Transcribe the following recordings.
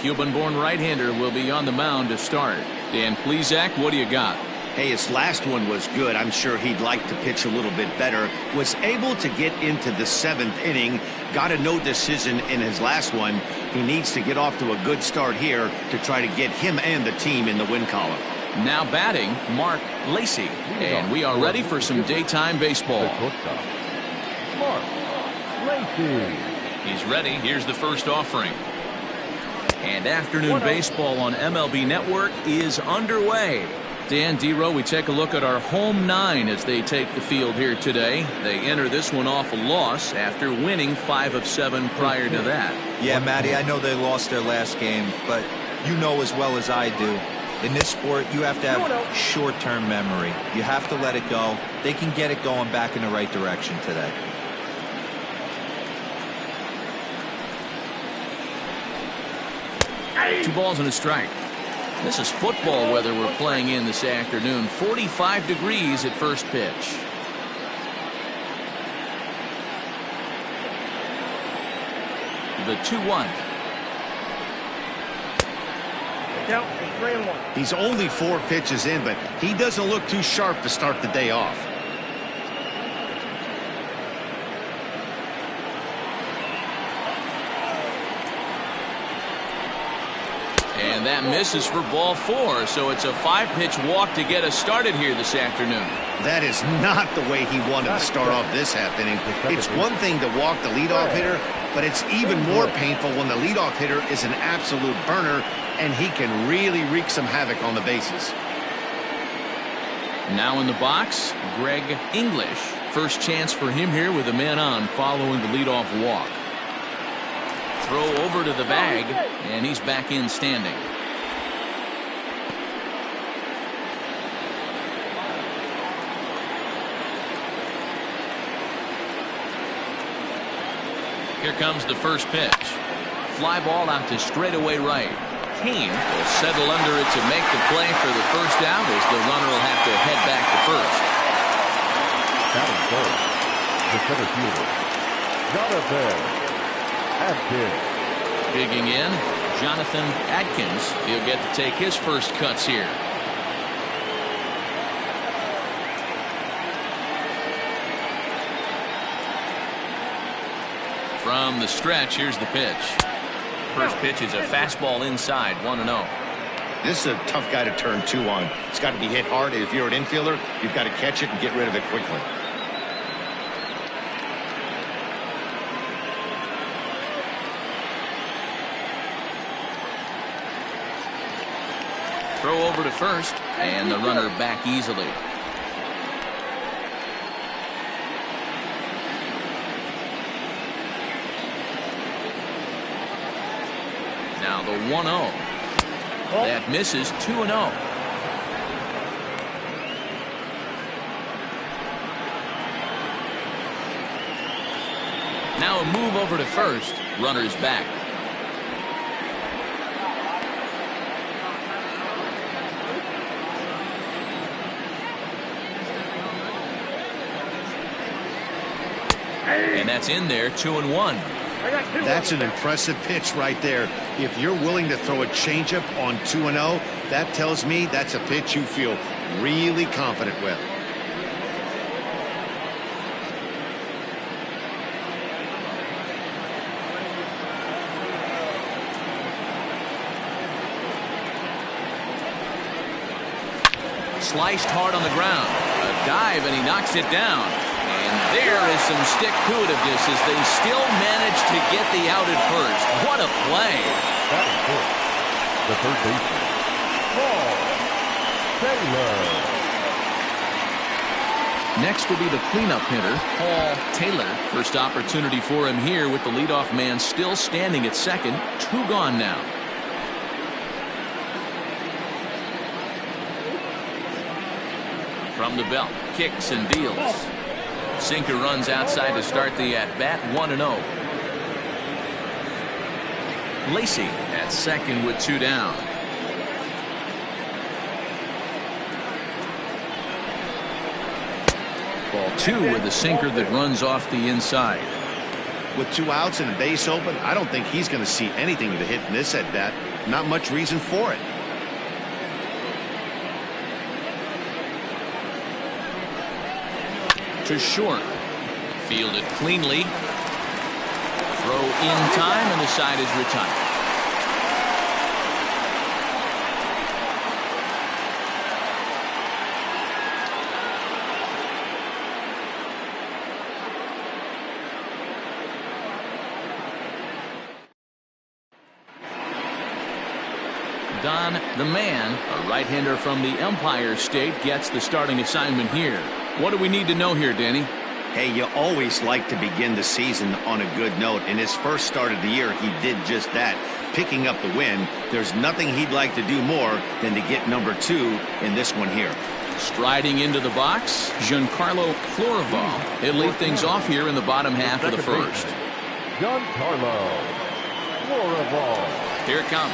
Cuban-born right-hander will be on the mound to start. Dan Plesac, what do you got? Hey, his last one was good. I'm sure he'd like to pitch a little bit better. Was able to get into the 7th inning. Got a no decision in his last one. He needs to get off to a good start here to try to get him and the team in the win column. Now batting, Mark Lacey. And we are ready for some daytime baseball. Mark Lacey. He's ready. Here's the first offering. And afternoon baseball on MLB Network is underway. Dan Dero, we take a look at our home 9 as they take the field here today. They enter this one off a loss after winning 5 of 7 prior to that. Yeah, Matty, I know they lost their last game, but you know as well as I do, in this sport, you have to have short-term memory. You have to let it go. They can get it going back in the right direction today. Two balls and a strike. This is football weather we're playing in this afternoon. 45 degrees at first pitch. The 2-1. He's only 4 pitches in, but he doesn't look too sharp to start the day off. And that misses for ball 4, so it's a 5-pitch walk to get us started here this afternoon. That is not the way he wanted to start off this half inning. It's one thing to walk the leadoff hitter, but it's even more painful when the leadoff hitter is an absolute burner, and he can really wreak some havoc on the bases. Now in the box, Greg English. First chance for him here with a man on following the leadoff walk. Throw over to the bag, and he's back in standing. Here comes the first pitch. Fly ball out to straightaway right. Kane will settle under it to make the play for the first out as the runner will have to head back to first. Batting first, the center fielder, Jonathan Adkins. Digging in, Jonathan Adkins. He'll get to take his first cuts here. From the stretch, here's the pitch. First pitch is a fastball inside, 1-0. This is a tough guy to turn 2 on. It's got to be hit hard. If you're an infielder, you've got to catch it and get rid of it quickly. Throw over to first, and the runner back easily. Now the 1-0. That misses, 2-0. Now a move over to first. Runner's back. And that's in there, 2-1. That's an impressive pitch right there. If you're willing to throw a changeup on 2-0, that tells me that's a pitch you feel really confident with. Sliced hard on the ground. A dive, and he knocks it down. And there is some stick-to-itiveness as they still manage to get the out at first. What a play. Batting first, the third baseman, Paul Taylor. Next will be the cleanup hitter, Paul Taylor. First opportunity for him here with the leadoff man still standing at second. 2 gone now. From the belt, kicks and deals. Sinker runs outside to start the at-bat, 1-0. Lacey at second with 2 down. Ball 2 with a sinker that runs off the inside. with 2 outs and a base open, I don't think he's going to see anything to hit in this at bat. Not much reason for it. To short. Fielded cleanly. Throw in time, and the side is retired. Don, the man, a right-hander from the Empire State, gets the starting assignment here. What do we need to know here, Danny? Hey, you always like to begin the season on a good note. In his first start of the year, he did just that, picking up the win. There's nothing he'd like to do more than to get number 2 in this one here. Striding into the box, Giancarlo Florival. He'll lead things off here in the bottom half of the first. Giancarlo Florival. Here it comes.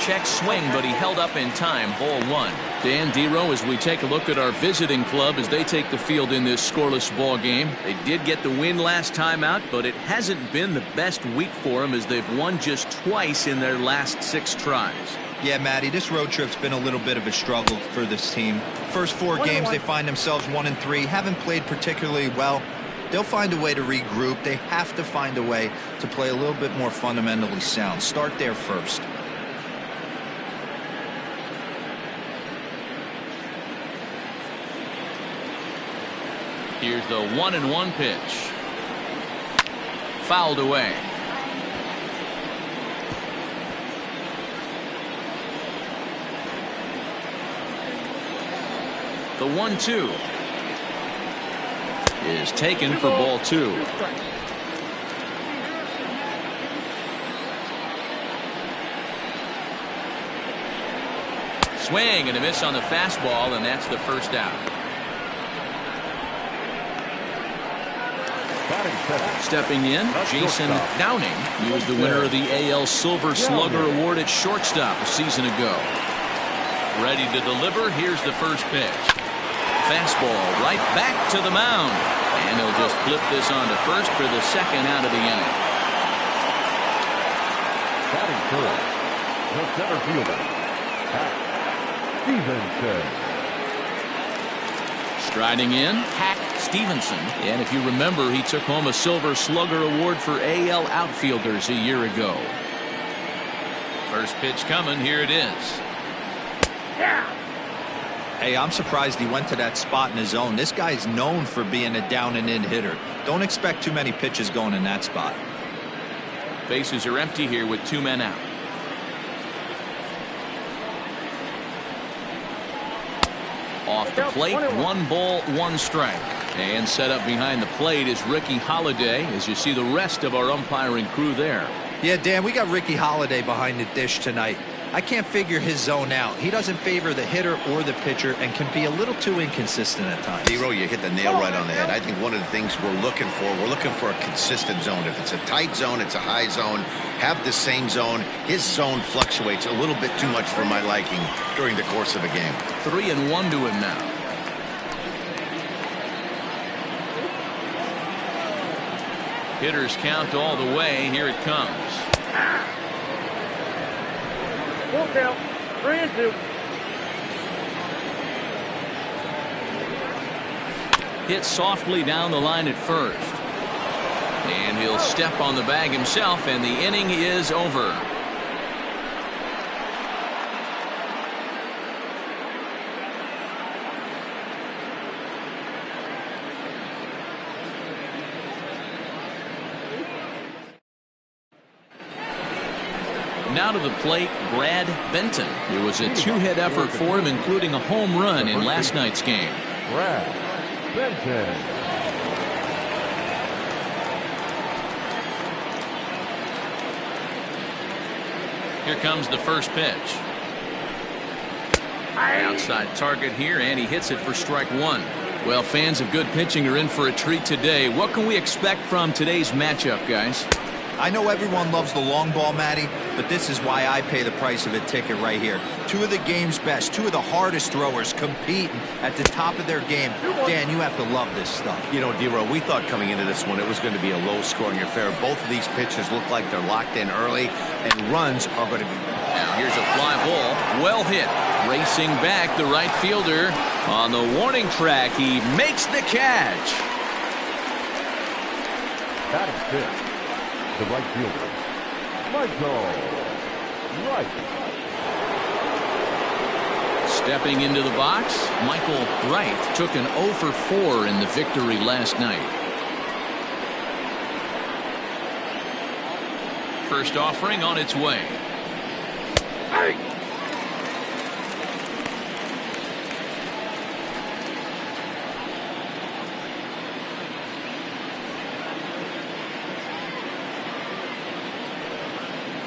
Check swing, but he held up in time. Ball 1. Dan Dero, as we take a look at our visiting club as they take the field in this scoreless ball game. They did get the win last time out, but it hasn't been the best week for them as they've won just twice in their last 6 tries. Yeah, Matty, this road trip's been a little bit of a struggle for this team. First 4 games, they find themselves 1-3, haven't played particularly well. They'll find a way to regroup. They have to find a way to play a little bit more fundamentally sound. Start there first. Here's the 1-1 pitch. Fouled away. The 1-2 is taken for ball 2. Swing and a miss on the fastball, and that's the first out. Stepping in, Jason Downing. He was the winner of the AL Silver Slugger Award at shortstop a season ago. Ready to deliver. Here's the first pitch. Fastball right back to the mound. And he'll just flip this on to first for the second out of the inning. Batting first, the center fielder, Stevenson. Striding in, Hack Stevenson. And if you remember, he took home a Silver Slugger Award for AL outfielders a year ago. First pitch coming. Here it is. Hey, I'm surprised he went to that spot in his zone. This guy's known for being a down and in hitter. Don't expect too many pitches going in that spot. Bases are empty here with 2 men out. Off the plate, 1 ball, 1 strike. And set up behind the plate is Ricky Holiday, as you see the rest of our umpiring crew there. Yeah, Dan, we got Ricky Holiday behind the dish tonight. I can't figure his zone out. He doesn't favor the hitter or the pitcher and can be a little too inconsistent at times. Dero, you hit the nail right on the head. I think one of the things we're looking for a consistent zone. If it's a tight zone, it's a high zone. Have the same zone. His zone fluctuates a little bit too much for my liking during the course of a game. 3-1 to him now. Hitters count all the way. Here it comes. Full count, 3-2. Hit softly down the line at first. And he'll step on the bag himself, and the inning is over. Now to the plate, Brad Benton. It was a 2-hit effort for him, including a home run in last night's game. Brad Benton. Here comes the first pitch. Outside target here, and he hits it for strike 1. Well, fans of good pitching are in for a treat today. What can we expect from today's matchup, guys? I know everyone loves the long ball, Matty, but this is why I pay the price of a ticket right here. Two of the game's best, two of the hardest throwers competing at the top of their game. Dan, you have to love this stuff. You know, D-Row, we thought coming into this one it was going to be a low-scoring affair. Both of these pitchers look like they're locked in early, and runs are going to be... Now here's a fly ball. Well hit. Racing back, the right fielder on the warning track. He makes the catch. Batting fifth, the right fielder, Michael Wright. Stepping into the box, Michael Wright took an 0 for 4 in the victory last night. First offering on its way. Hey!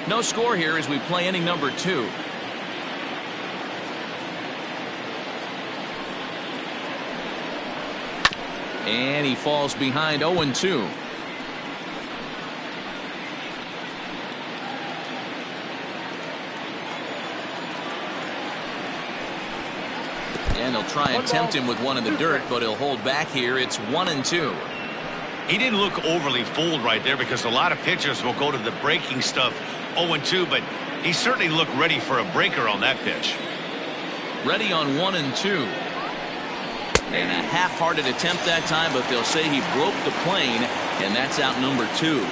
No score here as we play inning number 2. And he falls behind 0-2. And they'll try and tempt him with one in the dirt, but he'll hold back here. It's 1-2. He didn't look overly fooled right there because a lot of pitchers will go to the breaking stuff 0-2, but he certainly looked ready for a breaker on that pitch. Ready on 1-2. And a half-hearted attempt that time, but they'll say he broke the plane, and that's out number 2.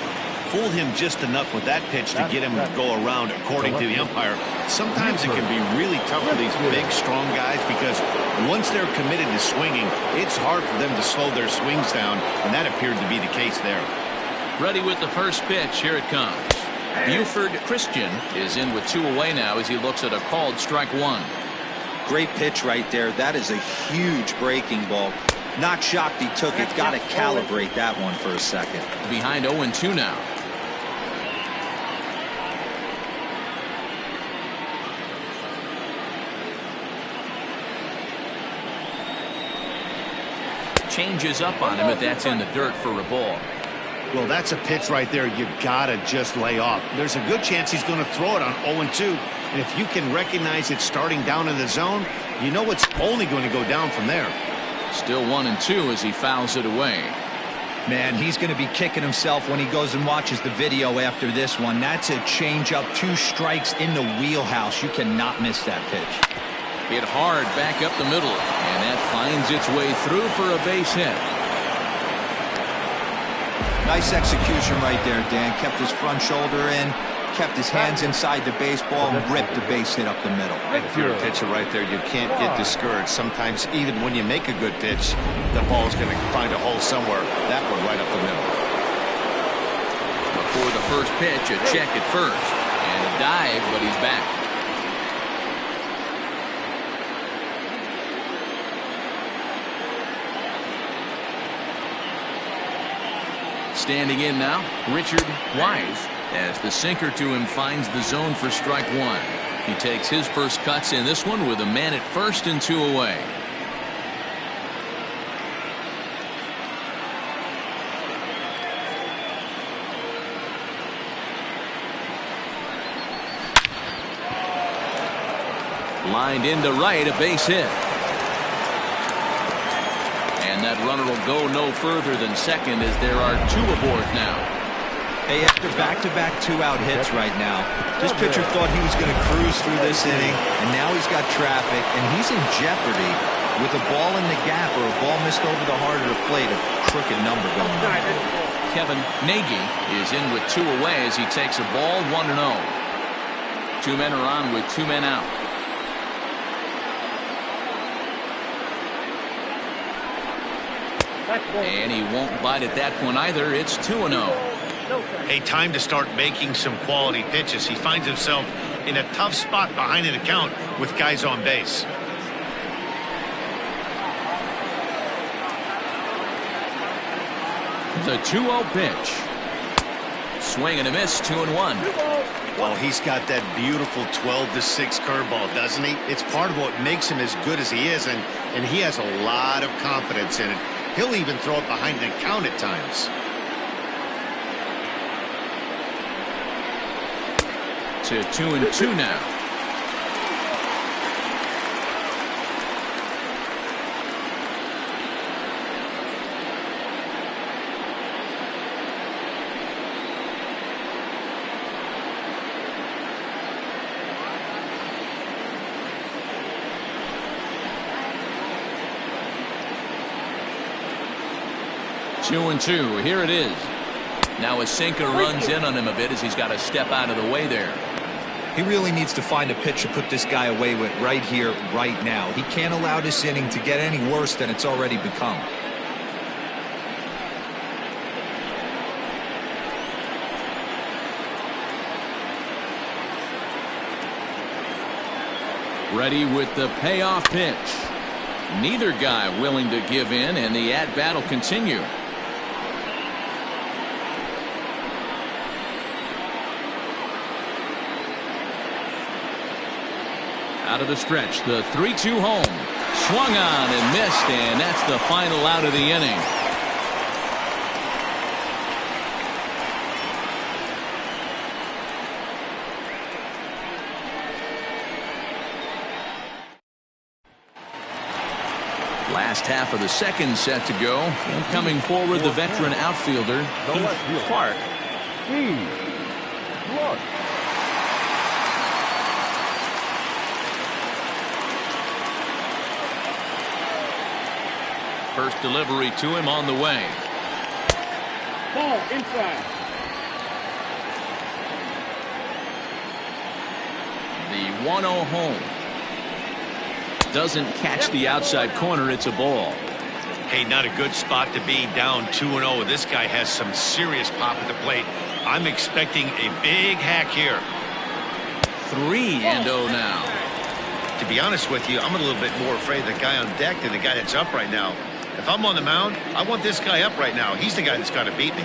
Fooled him just enough with that pitch to get him to go around, according to the umpire. Sometimes it can be really tough for these big, strong guys because once they're committed to swinging, it's hard for them to slow their swings down, and that appeared to be the case there. Ready with the first pitch. Here it comes. Buford Christian is in with 2 away now as he looks at a called strike 1. Great pitch right there. That is a huge breaking ball. Not shocked he took it. Got to calibrate that one for a second. Behind 0-2 now. Changes up on him, but that's in the dirt for a ball. Well, that's a pitch right there you gotta just lay off. There's a good chance he's going to throw it on 0-2, and if you can recognize it starting down in the zone, you know it's only going to go down from there. Still 1-2 as he fouls it away. Man, he's going to be kicking himself when he goes and watches the video after this one. That's a changeup, 2 strikes in the wheelhouse. You cannot miss that pitch. Hit hard back up the middle, and that finds its way through for a base hit. Nice execution right there, Dan. Kept his front shoulder in, kept his hands inside the baseball, and ripped the base hit up the middle. If you're a pitcher right there, you can't get discouraged. Sometimes even when you make a good pitch, the ball's going to find a hole somewhere. That one right up the middle. Before the first pitch, a check at first, and a dive, but he's back. Standing in now, Richard Wise, as the sinker to him finds the zone for strike 1. He takes his first cuts in this one with a man at first and 2 away. Lined into right, a base hit. And that runner will go no further than second as there are 2 aboard now. Hey, after back-to-back 2-out hits right now, this pitcher thought he was going to cruise through this inning, and now he's got traffic, and he's in jeopardy with a ball in the gap or a ball missed over the heart of the plate, a crooked number going on. Kevin Nagy is in with 2 away as he takes a ball 1-0. 2 men are on with 2 men out. And he won't bite at that one either. It's 2-0. Hey, time to start making some quality pitches. He finds himself in a tough spot behind an account with guys on base. The 2-0 pitch. Swing and a miss, 2-1. Well, he's got that beautiful 12-6 curveball, doesn't he? It's part of what makes him as good as he is, and he has a lot of confidence in it. He'll even throw it behind an account at times. to 2-2 now. Two and two. Here it is. Now a sinker runs in on him a bit as he's got to step out of the way there. He really needs to find a pitch to put this guy away with right here, right now. He can't allow this inning to get any worse than it's already become. Ready with the payoff pitch. Neither guy willing to give in, and the at-bat will continue. Out of the stretch, the 3-2 home. Swung on and missed, and that's the final out of the inning. Last half of the second set to go. And coming forward, the veteran outfielder, Clark. First delivery to him on the way. Ball inside. The 1-0 home. Doesn't catch the outside corner. It's a ball. Hey, not a good spot to be, down 2-0. This guy has some serious pop at the plate. I'm expecting a big hack here. 3-0 now. To be honest with you, I'm a little bit more afraid of the guy on deck than the guy that's up right now. If I'm on the mound, I want this guy up right now. He's the guy that's got to beat me.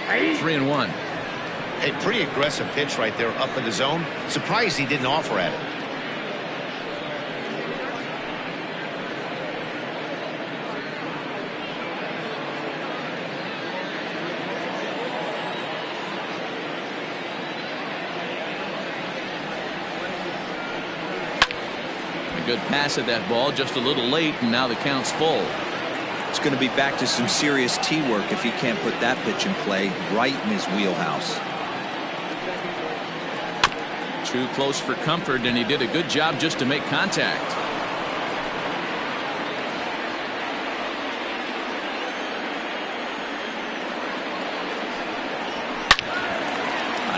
3-1. A pretty aggressive pitch right there up in the zone. Surprised he didn't offer at it. A good pass at that ball, just a little late, and now the count's full. It's going to be back to some serious tee work if he can't put that pitch in play right in his wheelhouse. Too close for comfort, and he did a good job just to make contact.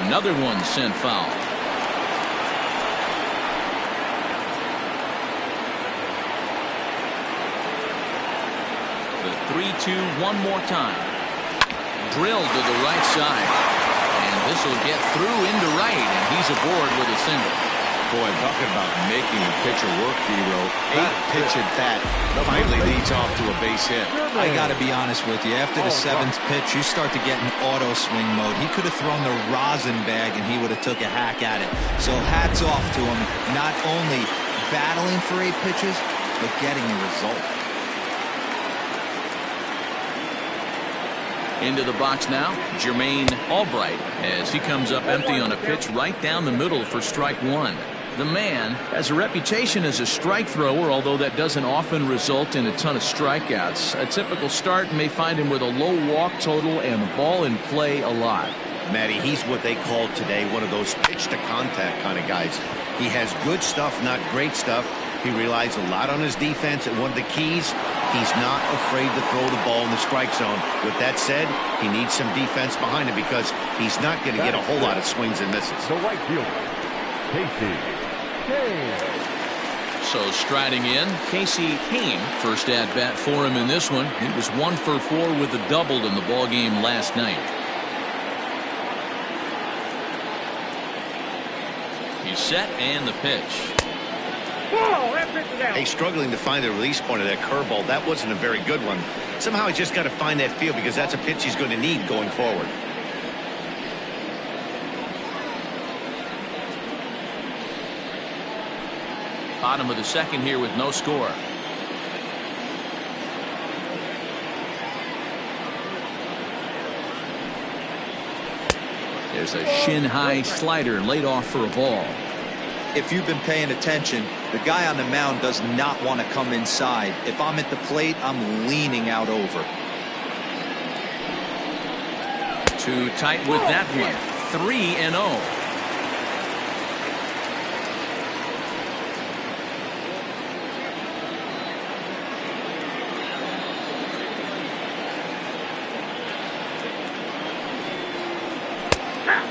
Another one sent foul. The 3-2 one more time. Drilled to the right side. And this will get through into right, and he's aboard with a single. Boy, talking about making a pitcher work, Dero. 8-pitch at bat finally leads off to a base hit. I got to be honest with you. After the 7th pitch, you start to get in auto swing mode. He could have thrown the rosin bag, and he would have took a hack at it. So hats off to him, not only battling for 8 pitches, but getting a result. Into the box now, Jermaine Albright, as he comes up empty on a pitch right down the middle for strike one. The man has a reputation as a strike thrower, although that doesn't often result in a ton of strikeouts. A typical start may find him with a low walk total and the ball in play a lot. Matty, he's what they call today one of those pitch to contact kind of guys. He has good stuff, not great stuff. He relies a lot on his defense, and one of the keys, he's not afraid to throw the ball in the strike zone. With that said, he needs some defense behind him because he's not going to get a whole lot of swings and misses. The right fielder, Casey Kane. So striding in, Casey Kane, first at bat for him in this one. He was 1 for 4 with a double in the ball game last night. He's set, and the pitch. Hey, struggling to find the release point of that curveball. That wasn't a very good one. Somehow he's just got to find that feel because that's a pitch he's going to need going forward. Bottom of the second here with no score. There's a shin-high slider laid off for a ball. If you've been paying attention, the guy on the mound does not want to come inside. If I'm at the plate, I'm leaning out over. Too tight with that one. 3-0.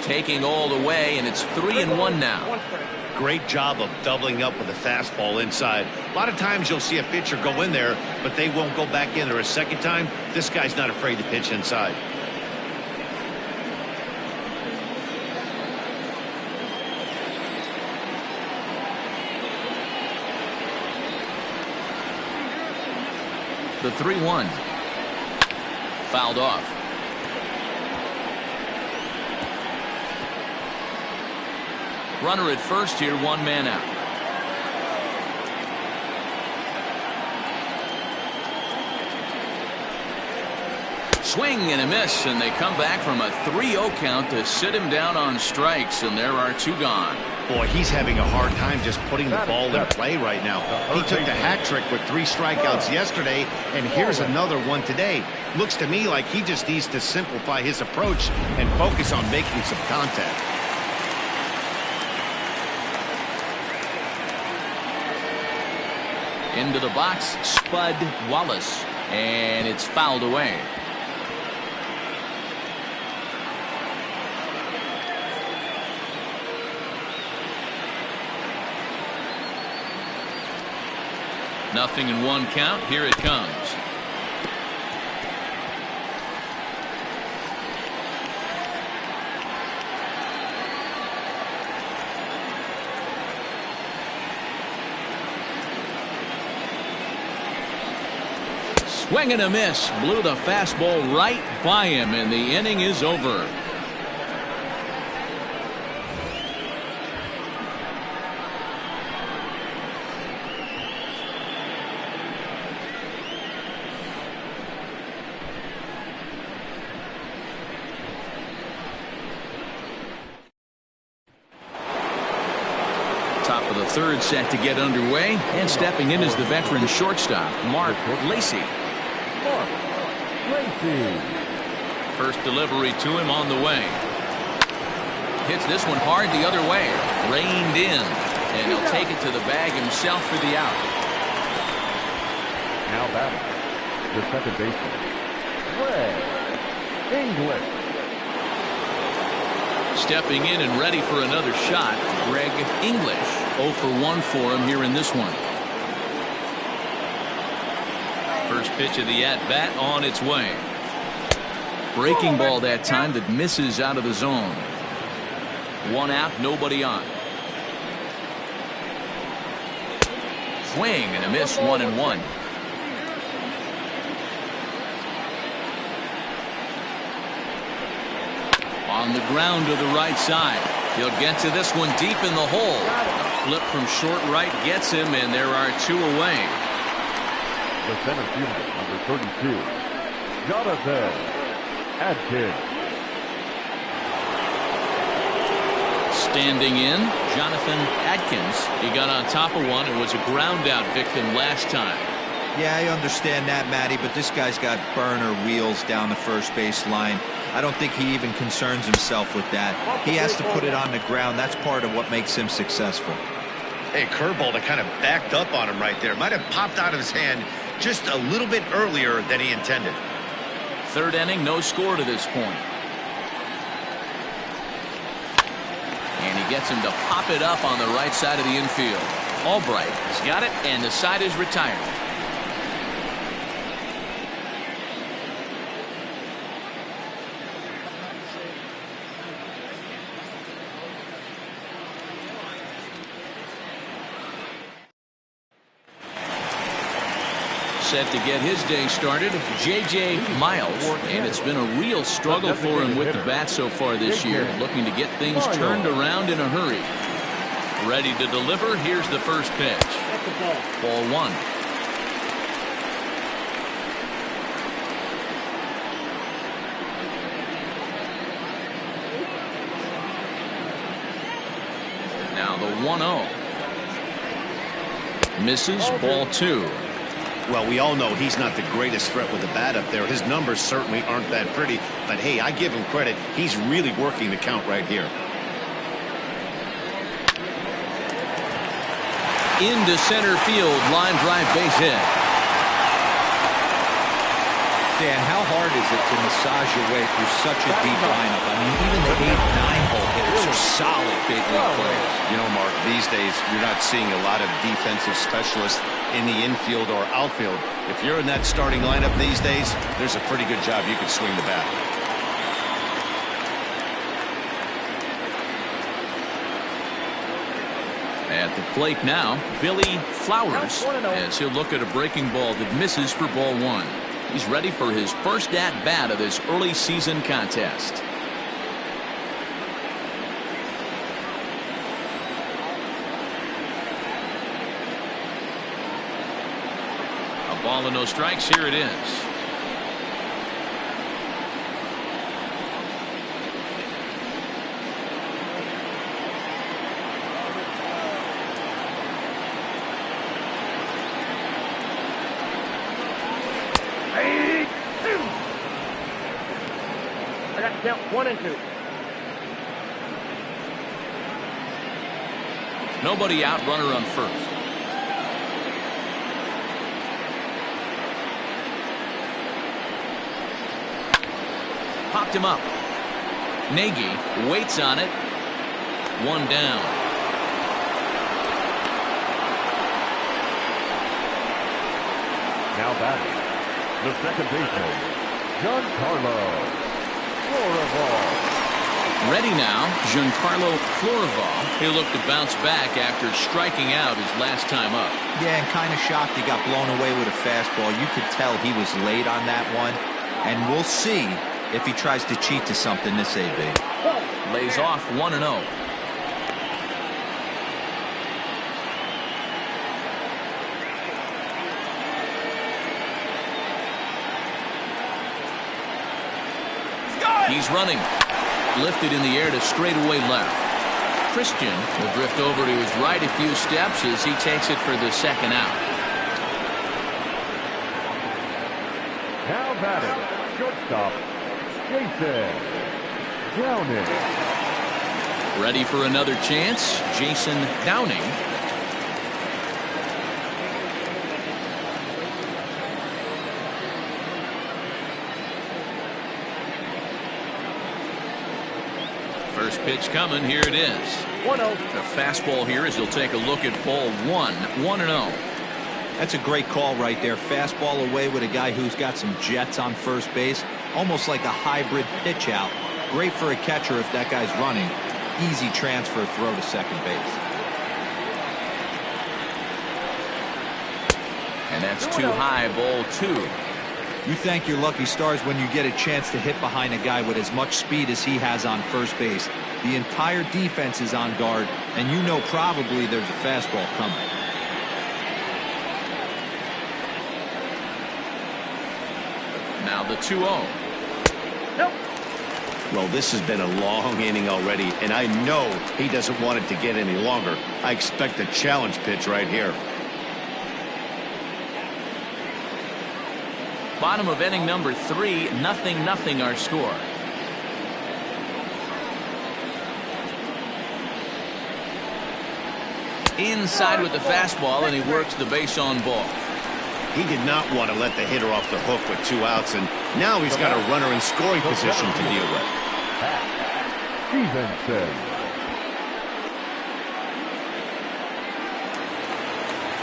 Taking all the way, and it's 3-1 now. Great job of doubling up with a fastball inside. A lot of times you'll see a pitcher go in there, but they won't go back in there a second time. This guy's not afraid to pitch inside. The 3-1. Fouled off. Runner at first here, 1 man out. Swing and a miss, and they come back from a 3-0 count to sit him down on strikes, and there are 2 gone. Boy, he's having a hard time just putting the ball in play right now. He took the hat trick with 3 strikeouts yesterday, and here's another one today. Looks to me like he just needs to simplify his approach and focus on making some contact. Into the box, Spud Wallace, and it's fouled away. Nothing in 1 count. Here it comes. Swing and a miss. Blew the fastball right by him, and the inning is over. Top of the 3rd set to get underway, and stepping in is the veteran shortstop, Mark Lacey. First delivery to him on the way. Hits this one hard the other way. Reined in, and he'll take it to the bag himself for the out. Now batting, the second baseman, Greg English. Stepping in and ready for another shot, Greg English. 0 for 1 for him here in this one. First pitch of the at-bat on its way. Breaking ball that time that misses out of the zone. 1 out, nobody on. Swing and a miss, 1-1. On the ground to the right side. He'll get to this one deep in the hole. A flip from short right gets him, and there are 2 away. The center fielder, number 32, Jonathan Adkins. Standing in, Jonathan Adkins. He got on top of one and was a ground out victim last time. Yeah, I understand that, Matty, but this guy's got burner wheels down the first base line. I don't think he even concerns himself with that. He has to put it on the ground. That's part of what makes him successful. Hey, curveball that kind of backed up on him right there. Might have popped out of his hand just a little bit earlier than he intended. 3rd inning, no score to this point. And he gets him to pop it up on the right side of the infield. Albright has got it, and the side is retired. Set to get his day started, J.J. Miles, and it's been a real struggle for him with the bat so far this year, looking to get things turned around in a hurry. Ready to deliver. Here's the first pitch. Ball 1. Now the 1-0. Misses, ball 2. Well, we all know he's not the greatest threat with the bat up there. His numbers certainly aren't that pretty. But, hey, I give him credit. He's really working the count right here. Into center field. Line drive, base hit. Dan, how hard is it to massage your way through such a deep lineup? I mean, even the 8, 9-hole hitters are solid big league players. You know, Mark, these days you're not seeing a lot of defensive specialists in the infield or outfield. If you're in that starting lineup these days, there's a pretty good job you could swing the bat. At the plate now, Billy Flowers, as he'll look at a breaking ball that misses for ball 1. He's ready for his first at-bat of this early season contest. A ball and no strikes. Here it is. Count 1 and 2. Nobody out, runner on first. Popped him up. Nagy waits on it. 1 down. Now batting, the second baseman, Giancarlo Florival. Ready now, Giancarlo Florival. He'll look to bounce back after striking out his last time up. Yeah, and kind of shocked he got blown away with a fastball. You could tell he was late on that one. And we'll see if he tries to cheat to something this AB. Lays off 1-0. He's running. Lifted in the air to straightaway left. Christian will drift over to his right a few steps as he takes it for the second out. Now batting, shortstop, Jason Downing. Ready for another chance, Jason Downing. First pitch coming. Here it is. 1-0. The fastball here as he'll take a look at ball 1. 1-0. That's a great call right there. Fastball away with a guy who's got some jets on first base. Almost like a hybrid pitch out. Great for a catcher if that guy's running. Easy transfer throw to second base. And that's too high. Ball 2. You thank your lucky stars when you get a chance to hit behind a guy with as much speed as he has on first base. The entire defense is on guard, and you know probably there's a fastball coming. Now the 2-0. Nope. Well, this has been a long inning already, and I know he doesn't want it to get any longer. I expect a challenge pitch right here. Bottom of inning number 3, 0-0 our score. Inside with the fastball, and he works the base on ball. He did not want to let the hitter off the hook with 2 outs, and now he's got a runner in scoring position to deal with. Stevenson.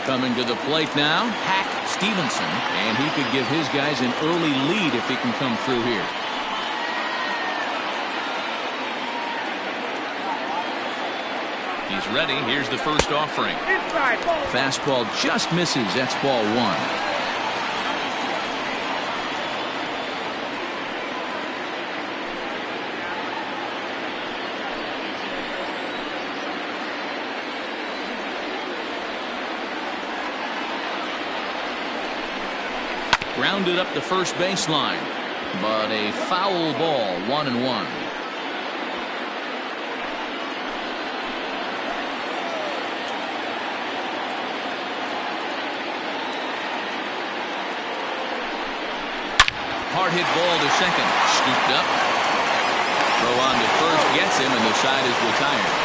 Coming to the plate now, Hack Stevenson, and he could give his guys an early lead if he can come through here. He's ready. Here's the first offering. Inside. Ball. Fastball just misses. That's ball 1. Grounded up the first baseline, but a foul ball. 1-1. Hard hit ball to second. Scooped up. Throw on to first gets him, and the side is retired.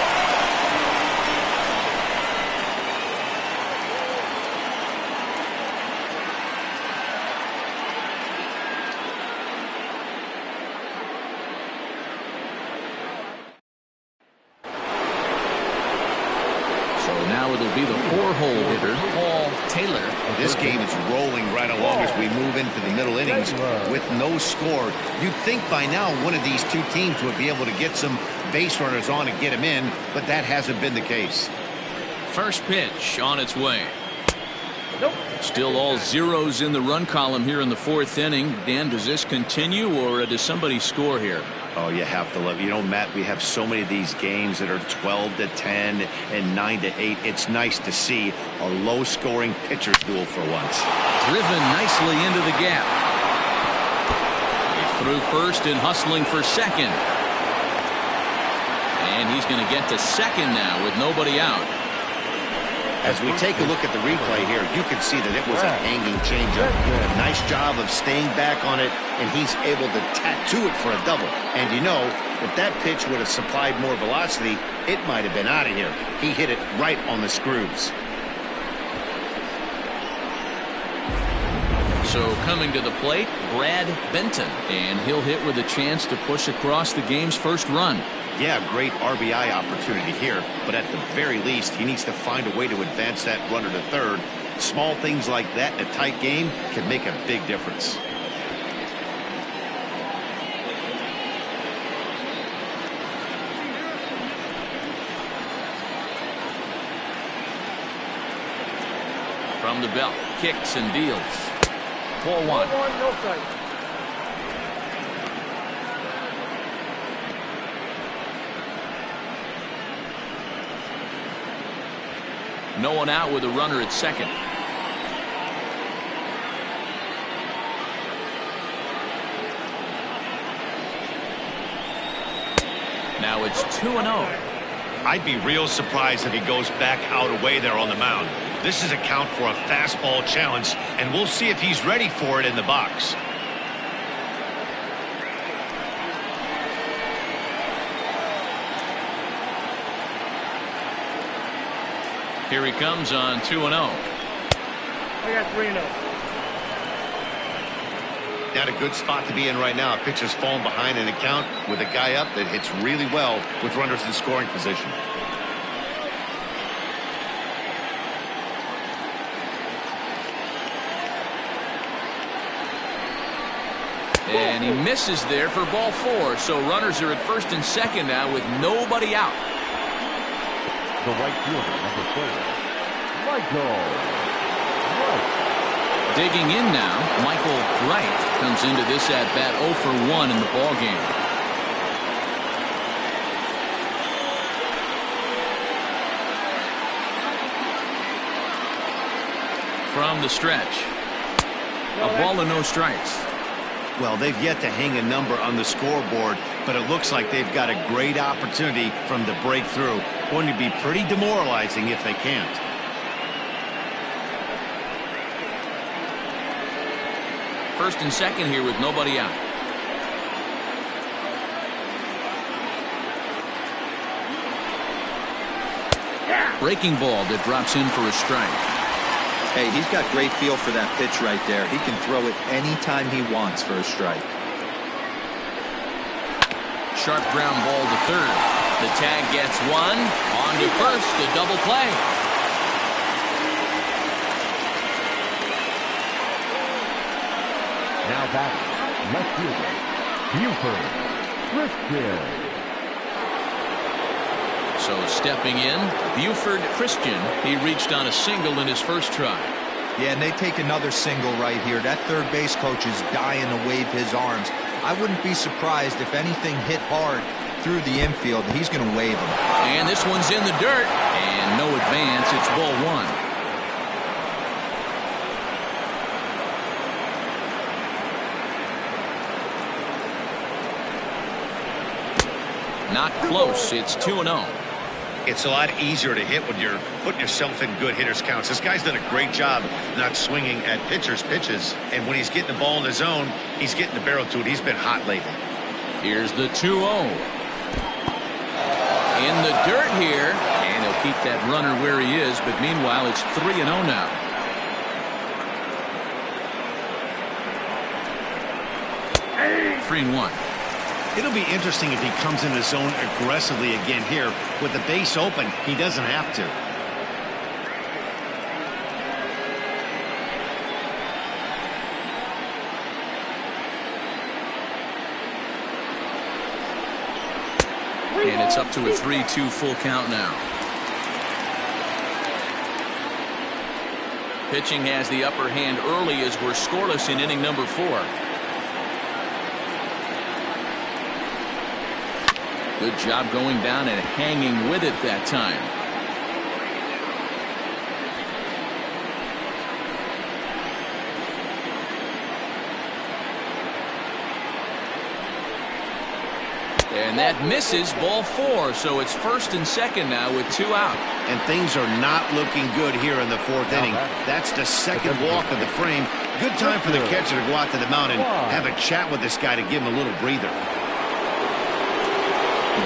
Now it'll be the 4-hole hitter, Paul Taylor. This game is rolling right along as we move into the middle innings with no score. You'd think by now one of these two teams would be able to get some base runners on and get them in, but that hasn't been the case. First pitch on its way. Nope. Still all zeros in the run column here in the 4th inning. Dan, does this continue, or does somebody score here? Oh, you have to love it. You know, Matt, we have so many of these games that are 12-10 and 9-8. It's nice to see a low-scoring pitcher's duel for once. Driven nicely into the gap. He's through first and hustling for second. And he's going to get to second now with nobody out. As we take a look at the replay here, you can see that it was a hanging changeup. A nice job of staying back on it, and he's able to tattoo it for a double. And you know, if that pitch would have supplied more velocity, it might have been out of here. He hit it right on the screws. So coming to the plate, Brad Benton, and he'll hit with a chance to push across the game's first run. Yeah, great RBI opportunity here, but at the very least, he needs to find a way to advance that runner to third. Small things like that in a tight game can make a big difference. From the belt, kicks and deals. 4-1. No strike. No one out with a runner at second. Now it's 2-0. I'd be real surprised if he goes back out away there on the mound. This is a count for a fastball challenge, and we'll see if he's ready for it in the box. Here he comes on 2-0. I got 3-0. Not a good spot to be in right now. A pitcher's falling behind an account with a guy up that hits really well with runners in scoring position. And he misses there for ball 4. So runners are at first and second now with nobody out. The right fielder, number 4, Michael Wright. Digging in now, Michael Wright comes into this at-bat 0 for 1 in the ballgame. From the stretch, a ball and no strikes. Well, they've yet to hang a number on the scoreboard, but it looks like they've got a great opportunity from the breakthrough. Going to be pretty demoralizing if they can't. First and second here with nobody out. Breaking ball that drops in for a strike. Hey, he's got great feel for that pitch right there. He can throw it anytime he wants for a strike. Sharp ground ball to third. The tag gets one. On to first, a double play. Now back, left fielder, Buford Christian. So stepping in, Buford Christian. He reached on a single in his first try. Yeah, and they take another single right here. That third base coach is dying to wave his arms. I wouldn't be surprised if anything hit hard through the infield. He's going to wave them. And this one's in the dirt. And no advance. It's ball 1. Not close. It's 2-0. It's a lot easier to hit when you're putting yourself in good hitters counts. This guy's done a great job not swinging at pitchers' pitches. And when he's getting the ball in the zone, he's getting the barrel to it. He's been hot lately. Here's the 2-0. In the dirt here. And he'll keep that runner where he is. But meanwhile, it's 3-0 now. Hey. 3-1. It'll be interesting if he comes in the zone aggressively again here. With the base open, he doesn't have to. And it's up to a 3-2 full count now. Pitching has the upper hand early as we're scoreless in inning number 4. Good job going down and hanging with it that time. And that misses, ball 4, so it's first and second now with 2 out. And things are not looking good here in the 4th inning. That's the second walk of the frame. Good time for the catcher to go out to the mound and have a chat with this guy to give him a little breather.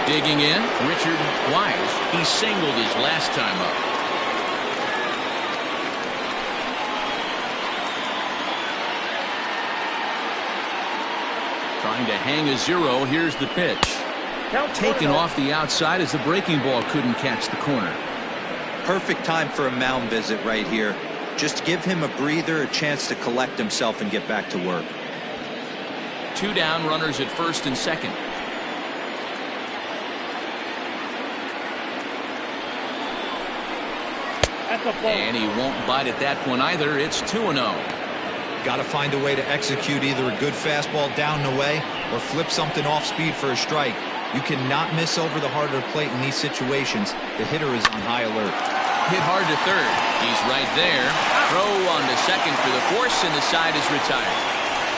Digging in, Richard Wise. He singled his last time up. Trying to hang a 0. Here's the pitch. Taken off the outside as the breaking ball couldn't catch the corner. Perfect time for a mound visit right here. Just give him a breather, a chance to collect himself and get back to work. 2 down, runners at first and second. And he won't bite at that one either. It's 2-0. Got to find a way to execute either a good fastball down and away or flip something off speed for a strike. You cannot miss over the harder plate in these situations. The hitter is on high alert. Hit hard to third. He's right there. Throw on to second for the force, and the side is retired.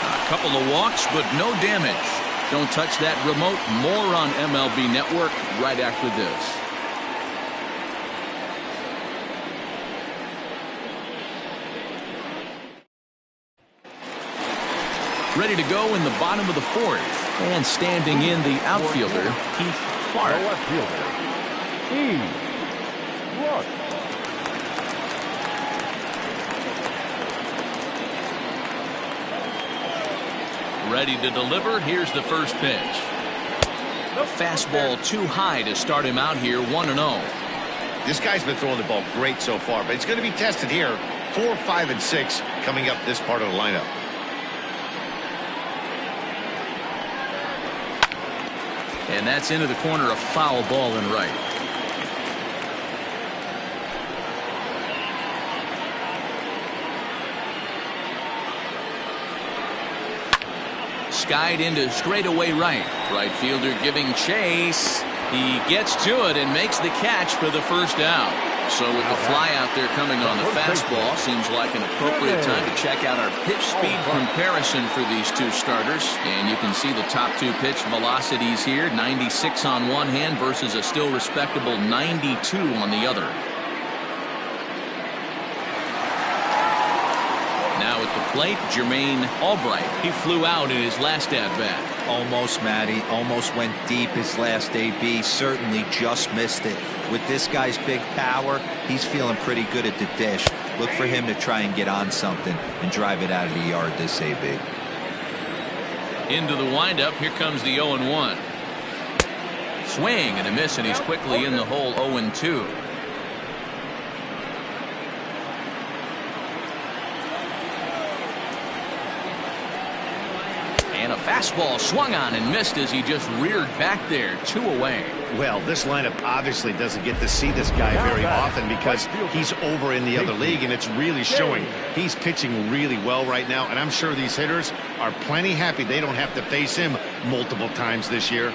A couple of walks, but no damage. Don't touch that remote. More on MLB Network right after this. Ready to go in the bottom of the 4th. And standing in the outfielder, Keith Clark. The left fielder, Keith Clark. Ready to deliver. Here's the first pitch. Fastball too high to start him out here, 1-0. This guy's been throwing the ball great so far, but it's going to be tested here. 4, 5, and 6 coming up this part of the lineup. And that's into the corner, a foul ball and right. Skied into straightaway right. Right fielder giving chase. He gets to it and makes the catch for the first out. So with the fly out there coming on the fastball, seems like an appropriate time to check out our pitch speed comparison for these two starters. And you can see the top 2 pitch velocities here, 96 on one hand versus a still respectable 92 on the other. Now at the plate, Jermaine Albright. He flew out in his last at-bat. Almost, Matty. Almost went deep his last AB. Certainly just missed it. With this guy's big power, he's feeling pretty good at the dish. Look for him to try and get on something and drive it out of the yard this AB. Into the windup. Here comes the 0-1. Swing and a miss, and he's quickly in the hole. 0-2. And a fastball swung on and missed as he just reared back there. 2 away. Well, this lineup obviously doesn't get to see this guy very often because he's over in the other league, and it's really showing. He's pitching really well right now, and I'm sure these hitters are plenty happy they don't have to face him multiple times this year.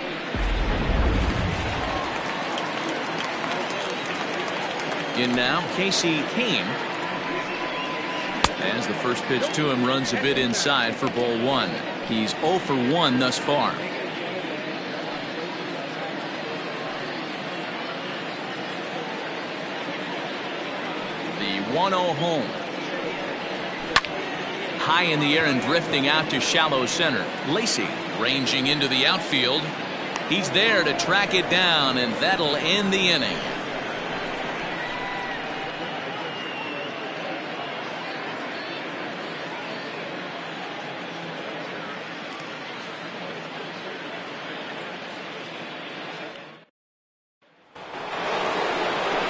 In now, Casey Haim. As the first pitch to him runs a bit inside for ball 1. He's 0 for 1 thus far. 1-0 home. High in the air and drifting out to shallow center. Lacey ranging into the outfield. He's there to track it down, and that'll end the inning.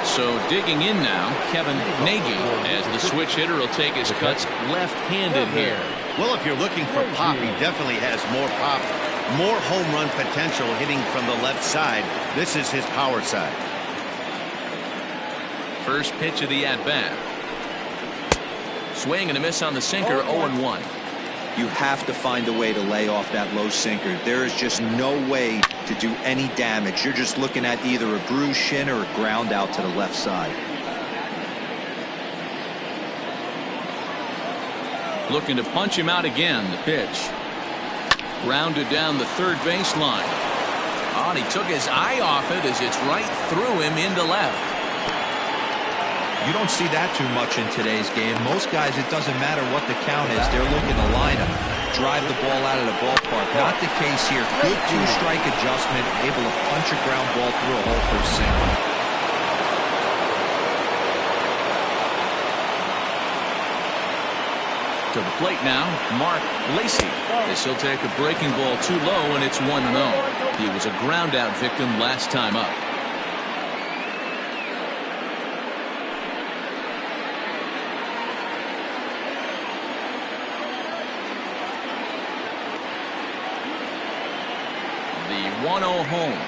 So digging in now, Kevin Nagy, as the switch hitter will take his cuts left-handed here. Well, if you're looking for pop, he definitely has more pop, more home run potential hitting from the left side. This is his power side. First pitch of the at-bat. Swing and a miss on the sinker, 0-1. You have to find a way to lay off that low sinker. There is just no way to do any damage. You're just looking at either a bruised shin or a ground out to the left side. Looking to punch him out again. The pitch. Grounded down the third baseline. Oh, and he took his eye off it as it's right through him into left. You don't see that too much in today's game. Most guys, it doesn't matter what the count is. They're looking to line up, drive the ball out of the ballpark. Not the case here. Good two-strike adjustment, able to punch a ground ball through a hole for a single. To the plate now, Mark Lacey. As he'll take a breaking ball too low, and it's 1-0. He was a ground-out victim last time up. The 1-0 home.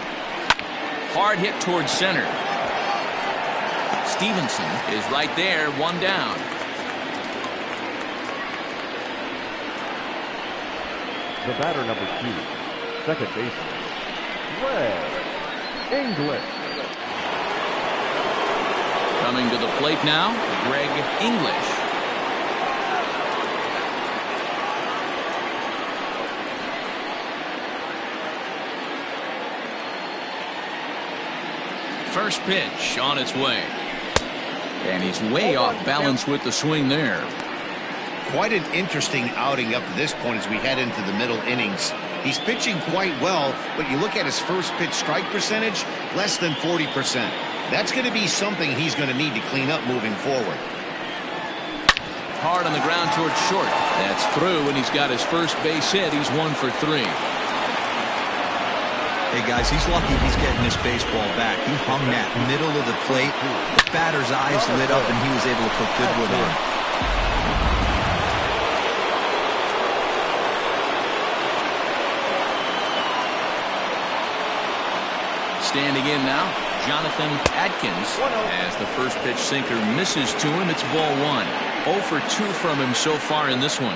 Hard hit towards center. Stevenson is right there, one down. The batter, number 2, second baseman, Greg English. Coming to the plate now, Greg English. First pitch on its way. And he's way off balance with the swing there. Quite an interesting outing up to this point as we head into the middle innings. He's pitching quite well, but you look at his first pitch strike percentage, less than 40%. That's going to be something he's going to need to clean up moving forward. Hard on the ground towards short. That's through, and he's got his first base hit. He's 1 for 3. Hey, guys, he's lucky he's getting this baseball back. He hung that middle of the plate. The batter's eyes lit up, and he was able to put good wood on. Standing in now, Jonathan Adkins, as the first pitch sinker misses to him. It's ball 1. 0 for 2 from him so far in this one.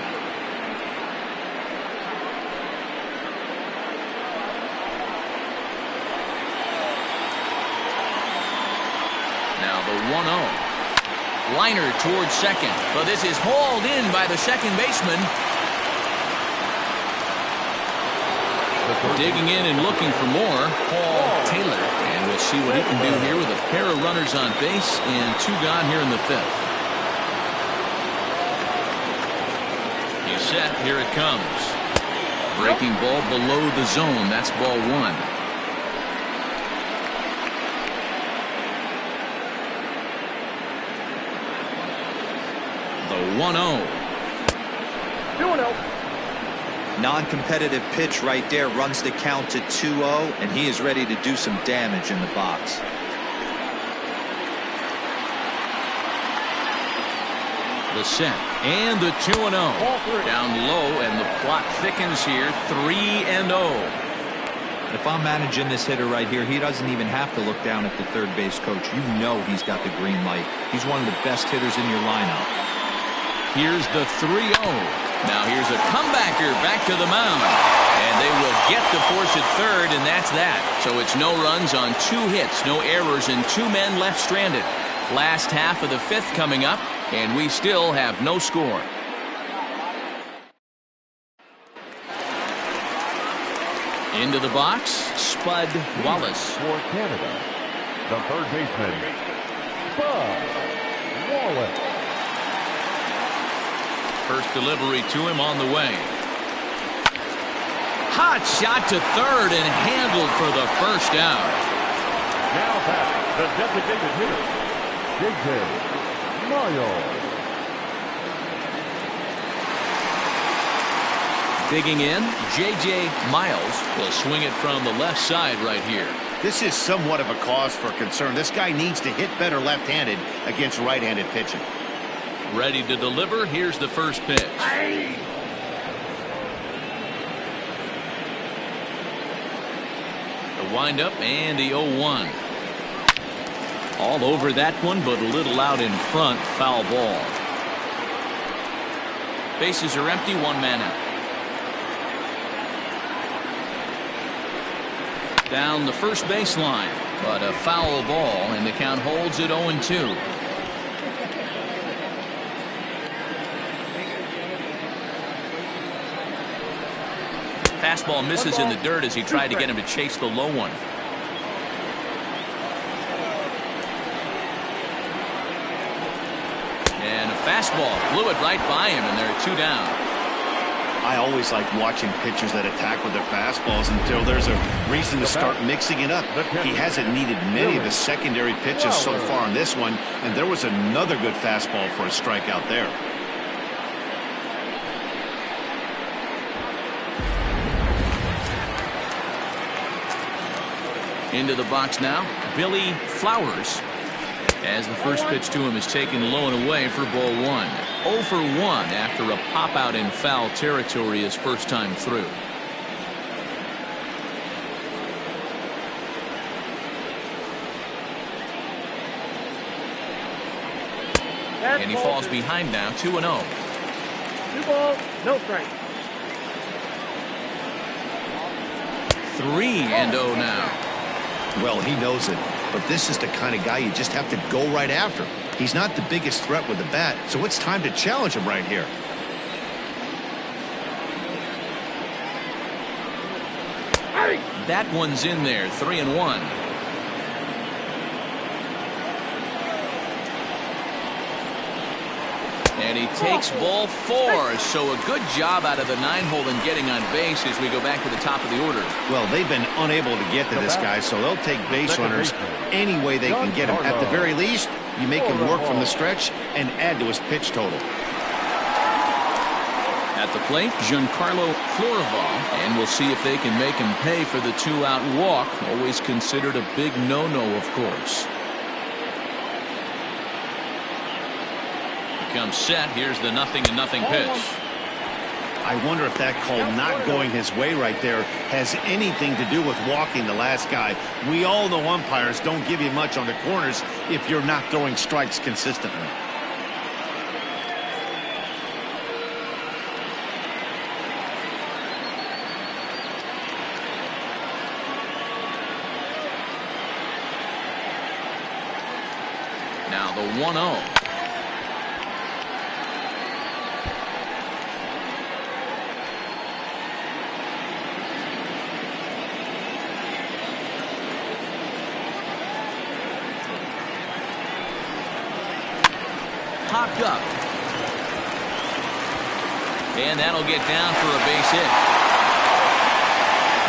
Now the 1-0. Liner towards second, but this is hauled in by the second baseman. Digging in and looking for more, Paul Taylor. And we'll see what he can do here with a pair of runners on base and 2 gone here in the 5th. He's set. Here it comes. Breaking ball below the zone. That's ball 1. The 1-0. 2-0. Non-competitive pitch right there, runs the count to 2-0, and he is ready to do some damage in the box. The set and the 2-0. Down low, and the plot thickens here. 3-0. If I'm managing this hitter right here, he doesn't even have to look down at the third base coach. You know he's got the green light. He's one of the best hitters in your lineup. Here's the 3-0. Now here's a comebacker back to the mound. And they will get the force at third, and that's that. So it's no runs on 2 hits, no errors, and 2 men left stranded. Last half of the 5th coming up, and we still have no score. Into the box, Spud Wallace. For Canada, the third baseman, Spud Wallace. First delivery to him on the way. Hot shot to third and handled for the first out. Now back, the designated hitter, J.J. Miles. Digging in, J.J. Miles will swing it from the left side right here. This is somewhat of a cause for concern. This guy needs to hit better left-handed against right-handed pitching. Ready to deliver. Here's the first pitch. The windup and the 0-1. All over that one, but a little out in front. Foul ball. Bases are empty. One man out. Down the first baseline, but a foul ball, and the count holds at 0-2. Fastball misses in the dirt as he tried to get him to chase the low one. And a fastball blew it right by him, and there are two down. I always like watching pitchers that attack with their fastballs until there's a reason to start mixing it up. He hasn't needed many of the secondary pitches so far in this one, and there was another good fastball for a strikeout there. Into the box now, Billy Flowers, as the first pitch to him is taken low and away for ball one. 0 for 1 after a pop out in foul territory his first time through. And he falls behind now, 2-0. 2 balls, no strike. 3-0 now. Well, he knows it, but this is the kind of guy you just have to go right after. He's not the biggest threat with the bat, so it's time to challenge him right here. That one's in there, 3-1. And he takes ball 4, so a good job out of the 9-hole in getting on base as we go back to the top of the order. Well, they've been unable to get to this guy, so they'll take base runners any way they can get him. At the very least, you make him work from the stretch and add to his pitch total. At the plate, Giancarlo Florival, and we'll see if they can make him pay for the 2-out walk. Always considered a big no-no, of course. Comes set. Here's the 0-0 pitch. I wonder if that call not going his way right there has anything to do with walking the last guy. We all know umpires don't give you much on the corners if you're not throwing strikes consistently. Now the 1-0. Popped up. And that'll get down for a base hit.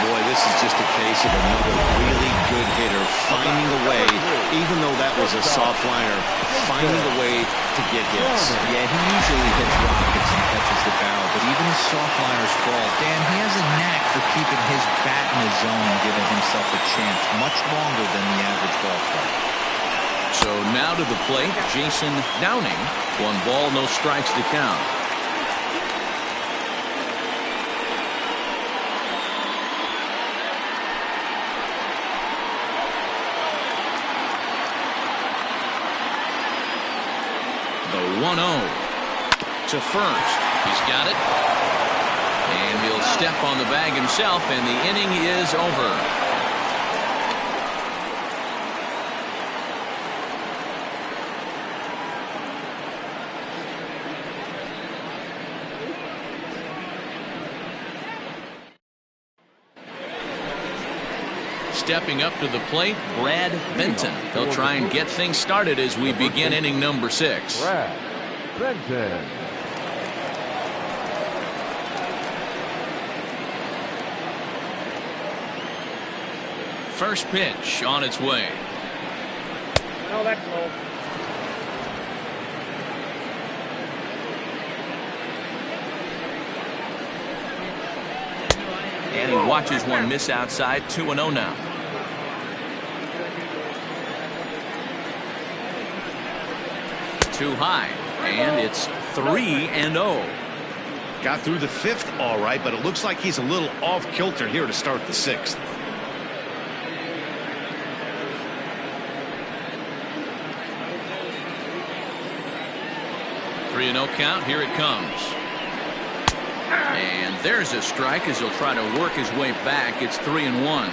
Boy, this is just a case of another really good hitter finding a way, even though that was a soft liner, finding a way to get hits. Yeah, he usually hits rockets and catches the barrel, but even his soft liners fall. Dan, he has a knack for keeping his bat in his zone and giving himself a chance much longer than the average ball player. So now to the plate, Jason Downing. 1 ball, no strikes to count. The 1-0 to first. He's got it. And he'll step on the bag himself, and the inning is over. Stepping up to the plate, Brad Benton. He'll try and get things started as we begin inning number 6. Brad Benton. First pitch on its way. Oh, that's low. And he watches one miss outside. 2-0 now. Too high, and it's 3-0. Got through the 5th all right, but it looks like he's a little off kilter here to start the 6th. Three and 0 count. Here it comes. And there's a strike as he'll try to work his way back. It's 3-1.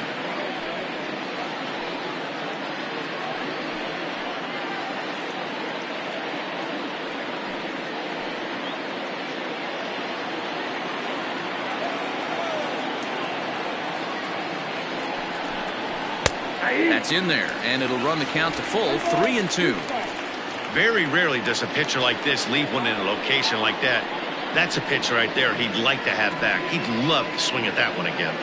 That's in there, and it'll run the count to full. 3-2. Very rarely does a pitcher like this leave one in a location like that. That's a pitch right there he'd like to have back. He'd love to swing at that one again.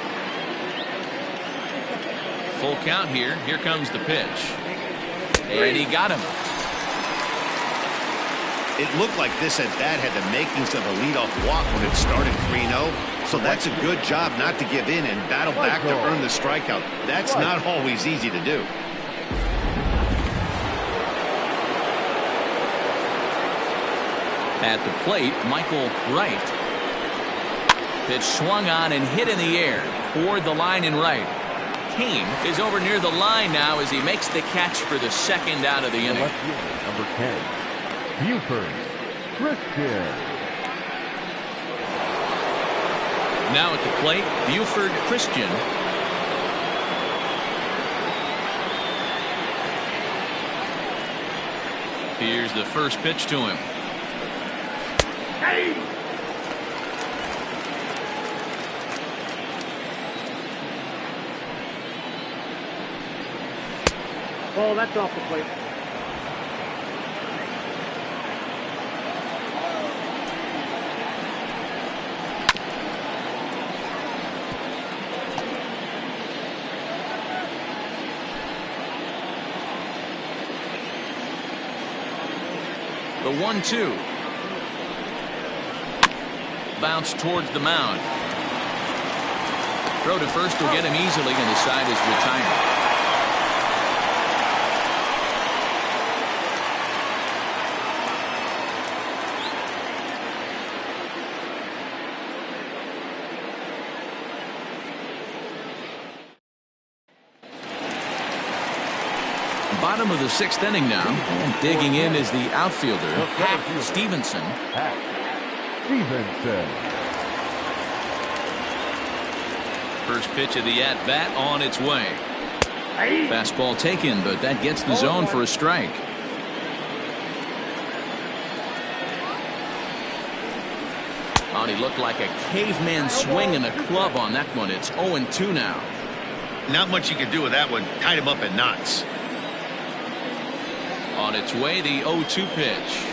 Full count here. Here comes the pitch. And he got him. It looked like this at bat had the makings of a leadoff walk when it started 3-0. So that's a good job not to give in and battle back to earn the strikeout. That's not always easy to do. At the plate, Michael Wright. Pitch swung on and hit in the air toward the line and right. Kane is over near the line now as he makes the catch for the second out of the inning. Number 10, Buford Christian. Now at the plate, Buford Christian. Here's the first pitch to him. Hey! Oh, that's off the plate. The 1-2. Bounce towards the mound. Throw to first will get him easily, and the side is retired. Bottom of the 6th inning now, and digging in is the outfielder, Hack Stevenson. First pitch of the at-bat on its way. Fastball taken, but that gets the zone for a strike. Oh, he looked like a caveman swinging a club on that one. It's 0-2 now. Not much you can do with that one. Tied him up in knots. On its way, the 0-2 pitch.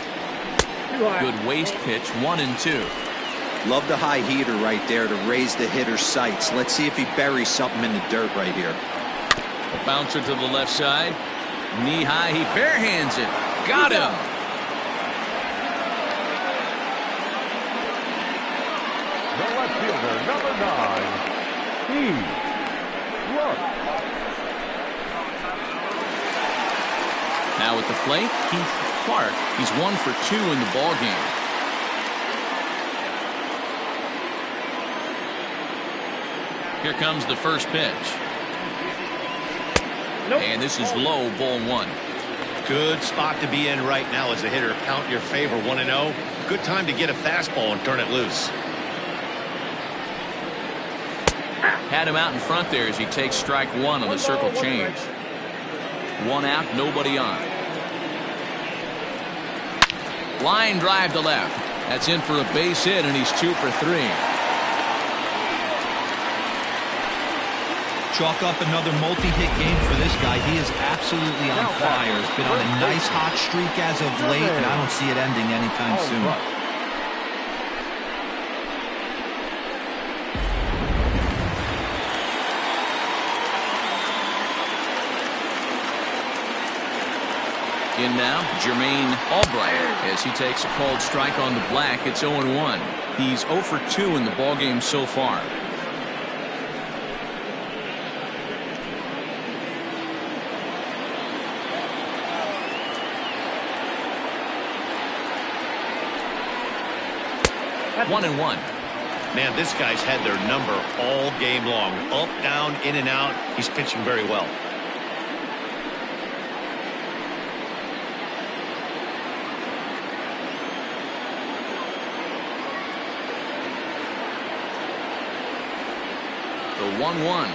Good waste pitch, 1-2. Love the high heater right there to raise the hitter's sights. Let's see if he buries something in the dirt right here. A bouncer to the left side. Knee high, he barehands it. Got him. The left fielder, number 9, Steve Look. Now at the plate, Keith Clark. He's 1 for 2 in the ball game. Here comes the first pitch. Nope. And this is low, ball 1. Good spot to be in right now as a hitter. Count your favor, 1-0. Good time to get a fastball and turn it loose. Had him out in front there as he takes strike 1 on the circle change. 1 out, nobody on. Line drive to left. That's in for a base hit, and he's 2 for 3. Chalk up another multi-hit game for this guy. He is absolutely on fire. He's been on a nice hot streak as of late, and I don't see it ending anytime soon. In now, Jermaine Albright as he takes a called strike on the black. It's 0-1. He's 0 for 2 in the ballgame so far. That's 1-1. Man, this guy's had their number all game long. Up, down, in and out. He's pitching very well. The 1-1.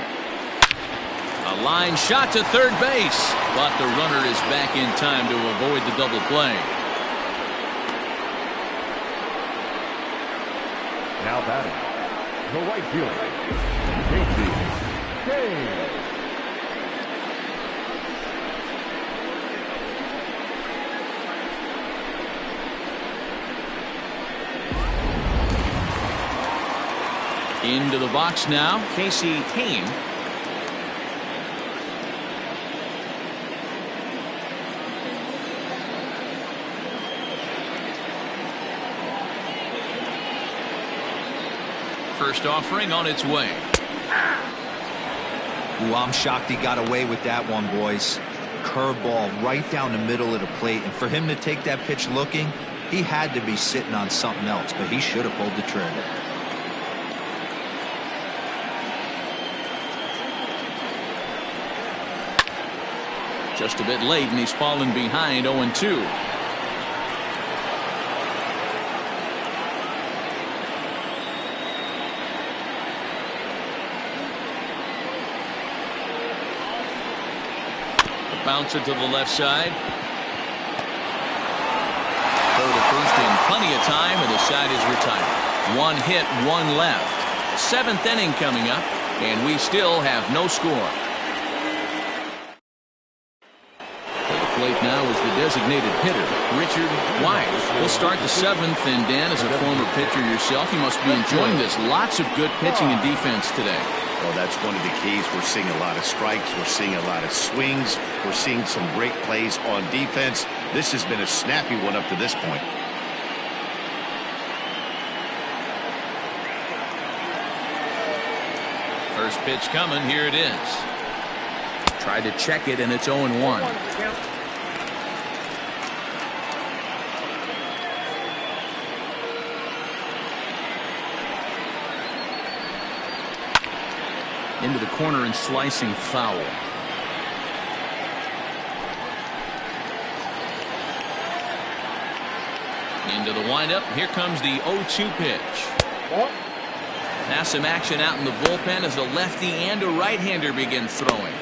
A line shot to third base, but the runner is back in time to avoid the double play. Now batting, the right fielder, Casey. Into the box now, Casey Kane. First offering on its way. Ooh, I'm shocked he got away with that one, boys. Curveball right down the middle of the plate, and for him to take that pitch looking, he had to be sitting on something else, but he should have pulled the trigger. Just a bit late, and he's fallen behind 0-2. Bounce it to the left side. Throw to first in plenty of time, and the side is retired. One hit, one left. Seventh inning coming up, and we still have no score. Plate now is the designated hitter, Richard White. We'll start the seventh, and Dan, as a former pitcher yourself, you must be enjoying this. Lots of good pitching and defense today. Well, that's one of the keys. We're seeing a lot of strikes. We're seeing a lot of swings. We're seeing some great plays on defense. This has been a snappy one up to this point. First pitch coming. Here it is. Tried to check it, and it's 0-1. Into the corner and slicing foul. Into the windup. Here comes the 0-2 pitch. Now some action out in the bullpen as a lefty and a right-hander begin throwing.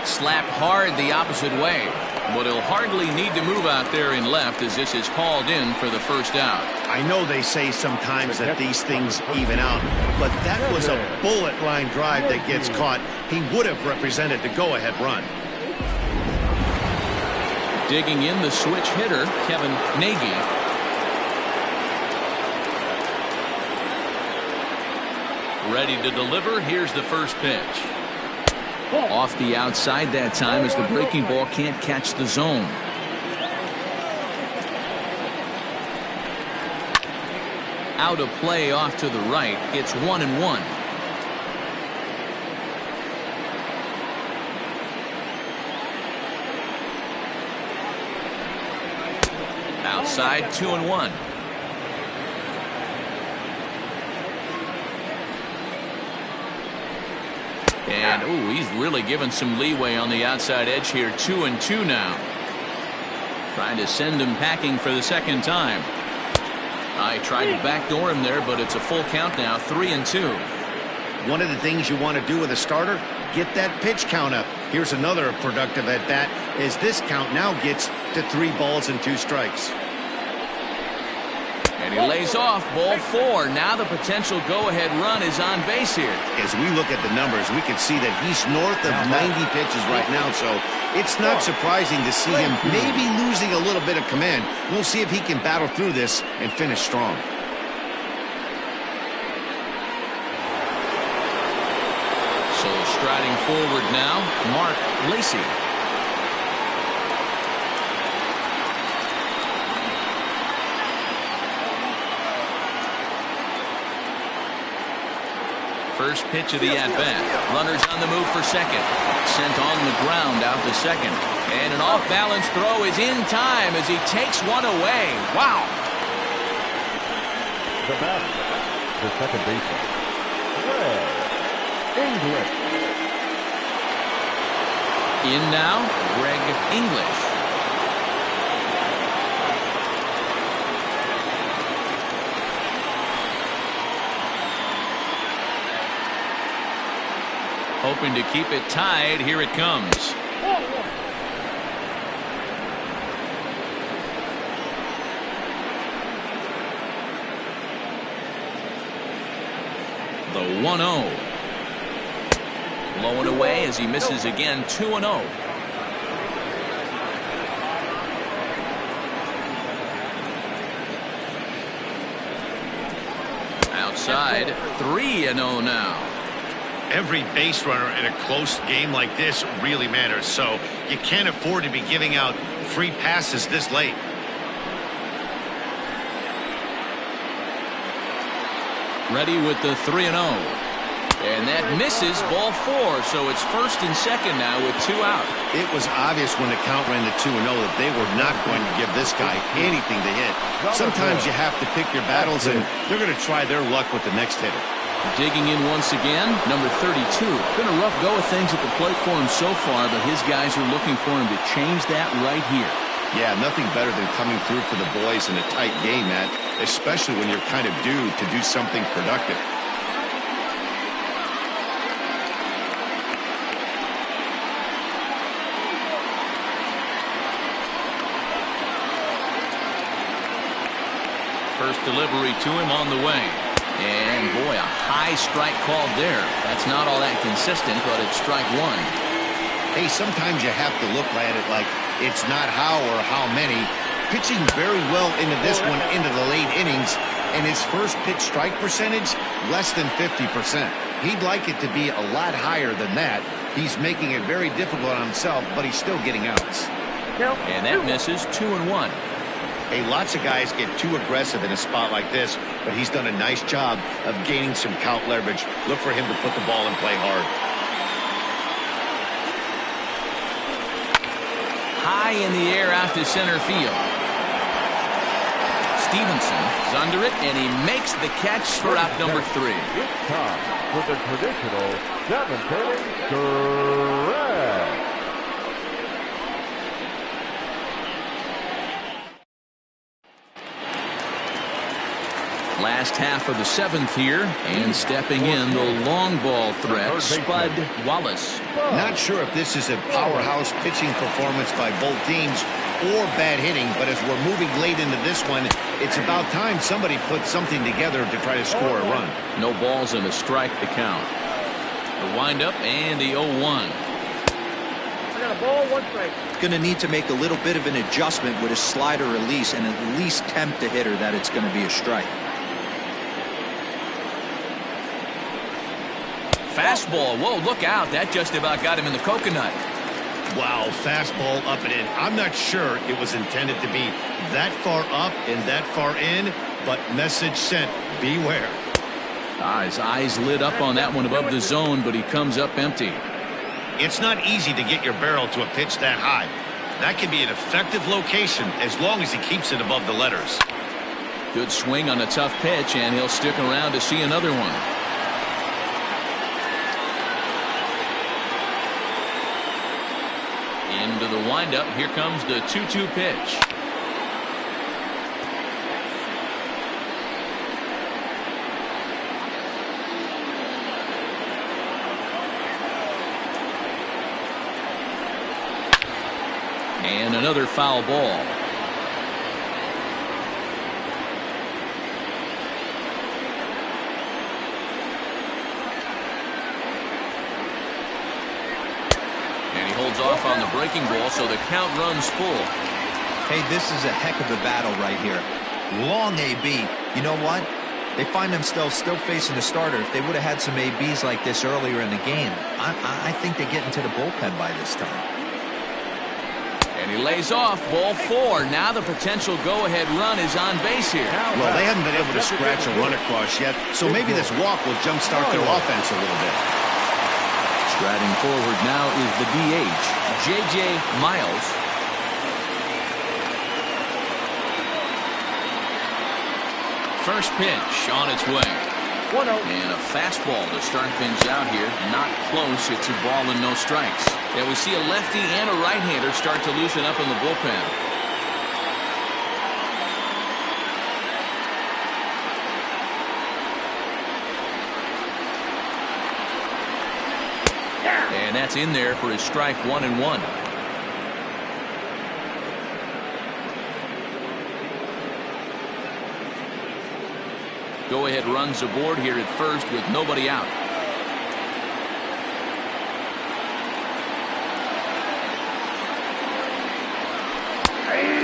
Slapped hard the opposite way, but he'll hardly need to move out there in left as this is called in for the first out. I know they say sometimes that these things even out, but that was a bullet line drive that gets caught. He would have represented the go-ahead run. Digging in the switch hitter, Kevin Nagy. Ready to deliver. Here's the first pitch. Off the outside that time as the breaking ball can't catch the zone. Out of play off to the right. It's 1-1. Outside 2-1. And ooh, he's really given some leeway on the outside edge here. 2-2 now. Trying to send him packing for the second time. I tried to backdoor him there, but it's a full count now. 3-2. One of the things you want to do with a starter, get that pitch count up. Here's another productive at bat as this count now gets to 3 balls and 2 strikes. And he lays off ball 4. Now the potential go-ahead run is on base here. As we look at the numbers, we can see that he's north of 90 pitches right now, so it's not surprising to see him maybe losing a little bit of command. We'll see if he can battle through this and finish strong. Striding forward now, Mark Lacey. First pitch of the at-bat. Runners on the move for second. Sent on the ground out to second. And an off-balance throw is in time as he takes one away. Wow. The batter, the second baseman, Greg English. In now, Greg English. Hoping to keep it tied. Here it comes. The 1-0. Blowing away as he misses again. 2-0. Outside. 3-0 now. Every base runner in a close game like this really matters, so you can't afford to be giving out free passes this late. Ready with the 3-0. And that misses, ball 4, so it's first and second now with 2 out. It was obvious when the count ran to 2-0 that they were not going to give this guy anything to hit. Sometimes you have to pick your battles, and they're going to try their luck with the next hitter. Digging in once again, number 32. It's been a rough go of things at the plate for him so far, but his guys are looking for him to change that right here. Yeah, nothing better than coming through for the boys in a tight game, Matt, especially when you're kind of due to do something productive. First delivery to him on the way. And boy, a high strike called there. That's not all that consistent, but it's strike 1. Hey, sometimes you have to look at it like it's not how or how many. Pitching very well into this one, into the late innings, and his first pitch strike percentage, less than 50%. He'd like it to be a lot higher than that. He's making it very difficult on himself, but he's still getting outs. And that misses. 2-1. Hey, lots of guys get too aggressive in a spot like this, but he's done a nice job of gaining some count leverage. Look for him to put the ball in play hard. High in the air out to center field. Stevenson is under it, and he makes the catch for out number 3. It's time for the traditional 7th inning stretch. Last half of the 7th here, and stepping in the long ball threat, Spud Wallace. Not sure if this is a powerhouse pitching performance by both teams or bad hitting, but as we're moving late into this one, it's about time somebody put something together to try to score a run. No balls and a strike to count. The windup and the 0-1. I got a ball, 1 strike. Going to need to make a little bit of an adjustment with his slider release and at least tempt the hitter that it's going to be a strike. Fastball. Whoa, look out. That just about got him in the coconut. Wow, fastball up and in. I'm not sure it was intended to be that far up and that far in, but message sent. Beware. His eyes lit up on that one above the zone, but he comes up empty. It's not easy to get your barrel to a pitch that high. That can be an effective location as long as he keeps it above the letters. Good swing on a tough pitch, and he'll stick around to see another one. Into the windup. Here comes the 2-2 pitch. And another foul ball. Holds off on the breaking ball, so the count runs full. Hey, this is a heck of a battle right here. Long AB. You know what? They find themselves still facing the starter. If they would have had some ABs like this earlier in the game, I think they get into the bullpen by this time. And he lays off, ball 4. Now the potential go-ahead run is on base here. Well, they haven't been able to scratch a run across yet, so maybe this walk will jumpstart their offense a little bit. Striding forward now is the DH, J.J. Miles. First pitch on its way. 1-0. And a fastball to start things out here. Not close. It's a ball and no strikes. And we see a lefty and a right-hander start to loosen up in the bullpen. And that's in there for his strike 1-1. Go-ahead runs aboard here at first with nobody out.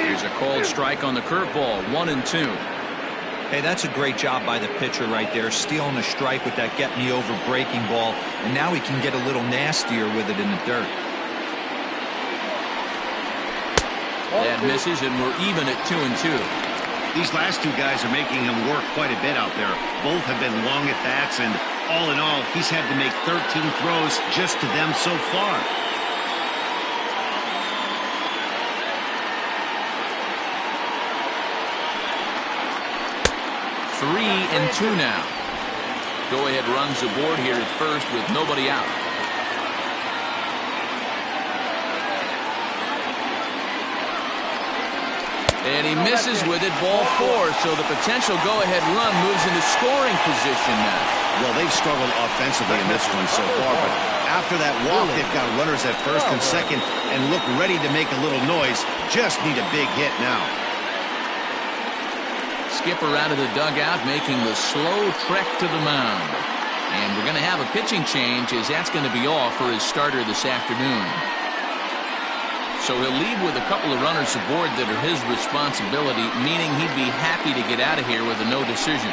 Here's a called strike on the curveball, 1-2. Hey, that's a great job by the pitcher right there, stealing a strike with that get-me-over breaking ball, and now he can get a little nastier with it in the dirt. That misses, and we're even at 2-2. These last two guys are making him work quite a bit out there. Both have been long at bats, and all in all, he's had to make 13 throws just to them so far. Three and 2 now. Go-ahead runs aboard here at first with nobody out. And he misses with it, ball 4. So the potential go-ahead run moves into scoring position now. Well, they've struggled offensively in this one so far, but after that walk, they've got runners at first and second and look ready to make a little noise. Just need a big hit now. Skipper out of the dugout, making the slow trek to the mound. And we're going to have a pitching change, as that's going to be all for his starter this afternoon. So he'll leave with a couple of runners aboard that are his responsibility, meaning he'd be happy to get out of here with a no decision.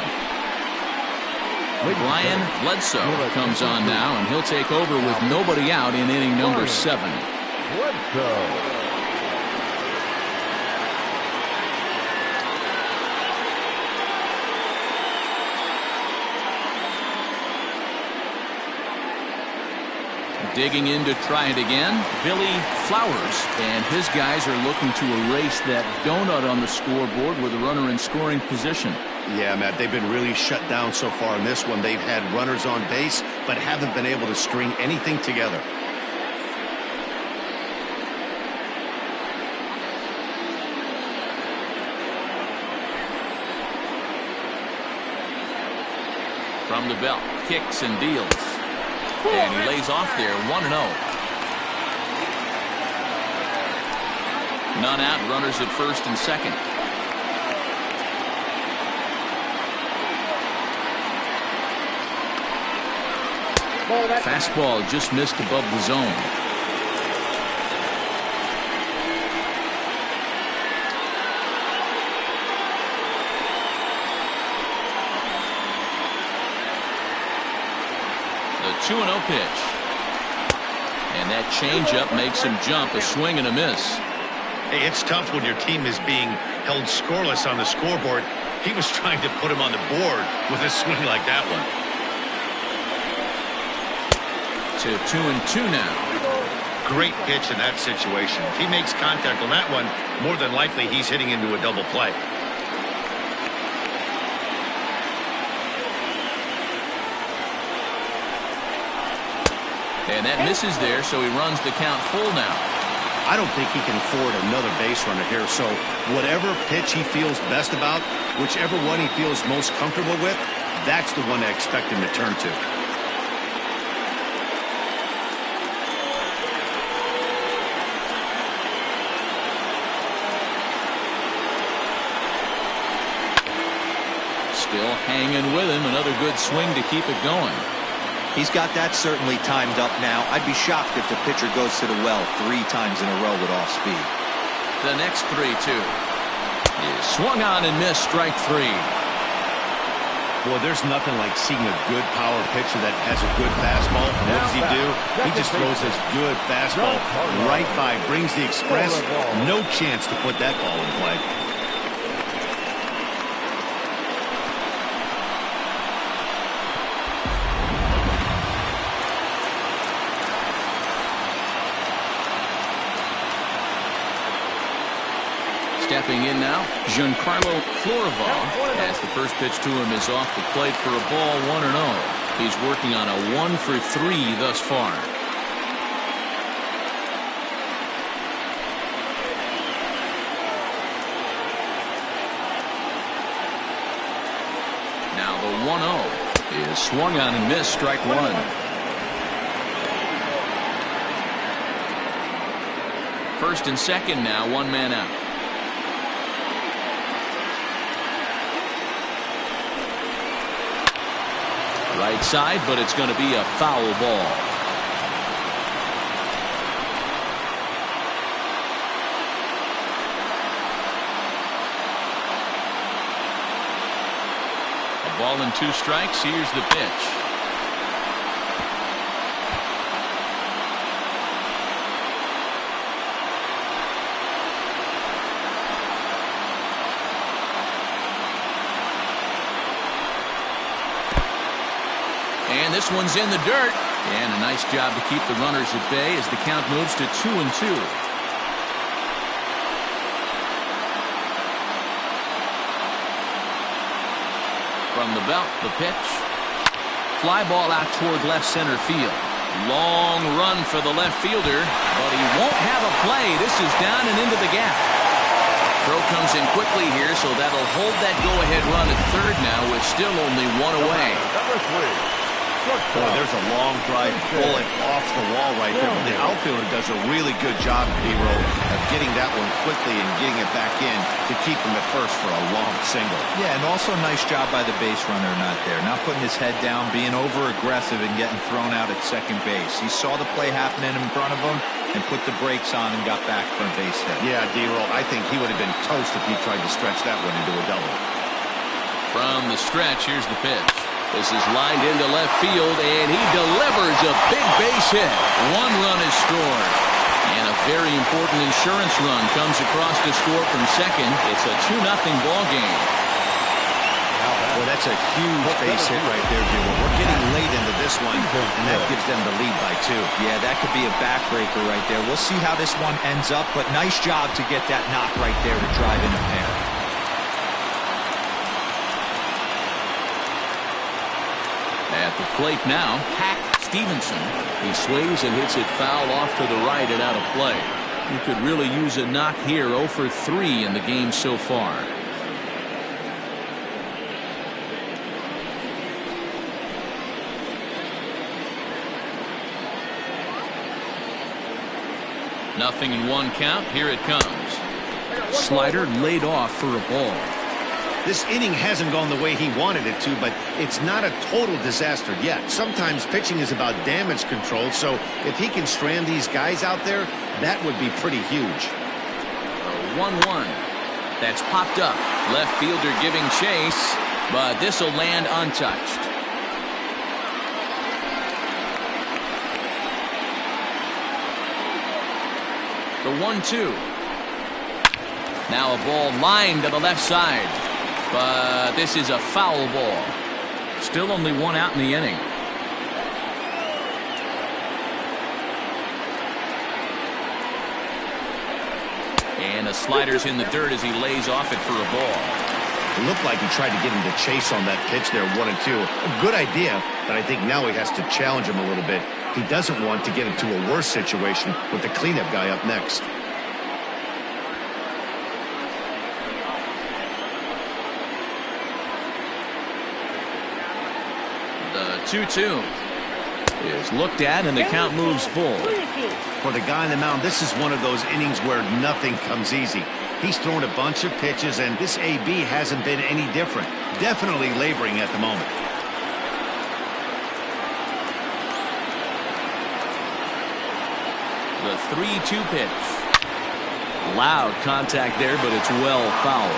Brian Bledsoe comes on now, and he'll take over with nobody out in inning number 7. Bledsoe. Digging in to try it again, Billy Flowers, and his guys are looking to erase that donut on the scoreboard with a runner in scoring position. Yeah, Matt, they've been really shut down so far in this one. They've had runners on base, but haven't been able to string anything together. From the belt, kicks and deals. And he lays off there, 1-0. None out, runners at first and second. Fastball just missed above the zone. The 2-0 pitch. And that changeup makes him jump, a swing and a miss. Hey, it's tough when your team is being held scoreless on the scoreboard. He was trying to put him on the board with a swing like that one. To 2-2 now. Great pitch in that situation. If he makes contact on that one, more than likely he's hitting into a double play. And that misses there, so he runs the count full now. I don't think he can afford another base runner here, so whatever pitch he feels best about, whichever one he feels most comfortable with, that's the one I expect him to turn to. Still hanging with him, another good swing to keep it going. He's got that certainly timed up now. I'd be shocked if the pitcher goes to the well 3 times in a row with off speed. The next 3-2 is swung on and missed, strike 3. Well, there's nothing like seeing a good power pitcher that has a good fastball. And what does he do? He just throws this good fastball right by, brings the express. No chance to put that ball in play. Stepping in now, Giancarlo Florival, as the first pitch to him is off the plate for a ball, 1-0. He's working on a 1-for-3 thus far. Now the 1-0 is swung on and missed, strike one. First and second now, one man out. Right side, but it's going to be a foul ball. A ball and 2 strikes. Here's the pitch. And this one's in the dirt. And a nice job to keep the runners at bay as the count moves to 2-2. From the belt, the pitch. Fly ball out toward left center field. Long run for the left fielder, but he won't have a play. This is down and into the gap. Throw comes in quickly here, so that'll hold that go-ahead run at third now with still only one away. Boy, there's a long drive bullet off the wall right there. But the outfielder does a really good job, D-Roll, of getting that one quickly and getting it back in to keep him at first for a long single. Yeah, and also a nice job by the base runner not there. Not putting his head down, being over-aggressive and getting thrown out at second base. He saw the play happening in front of him and put the brakes on and got back for a base hit. Yeah, D-Roll, I think he would have been toast if he tried to stretch that one into a double. From the stretch, here's the pitch. This is lined into left field, and he delivers a big base hit. 1 run is scored. And a very important insurance run comes across to score from second. It's a 2-0 ball game. Well, that's a huge base hit right there, Jim. We're getting late into this one, and that gives them the lead by 2. Yeah, that could be a backbreaker right there. We'll see how this one ends up, but nice job to get that knock right there to drive in a pair. At the plate now, Hack Stevenson. He swings and hits it foul off to the right and out of play. You could really use a knock here. 0 for 3 in the game so far. Nothing in 1 count. Here it comes. Slider laid off for a ball. This inning hasn't gone the way he wanted it to, but it's not a total disaster yet. Sometimes pitching is about damage control, so if he can strand these guys out there, that would be pretty huge. 1-1. That's popped up. Left fielder giving chase, but this will land untouched. The 1-2. Now a ball lined to the left side. But this is a foul ball. Still only 1 out in the inning. And the slider's in the dirt as he lays off it for a ball. It looked like he tried to get him to chase on that pitch there, 1-2. A good idea, but I think now he has to challenge him a little bit. He doesn't want to get into a worse situation with the cleanup guy up next. The 2-2 is looked at, and the count moves full. For the guy on the mound, this is one of those innings where nothing comes easy. He's thrown a bunch of pitches, and this AB hasn't been any different. Definitely laboring at the moment. The 3-2 pitch. Loud contact there, but it's well foul.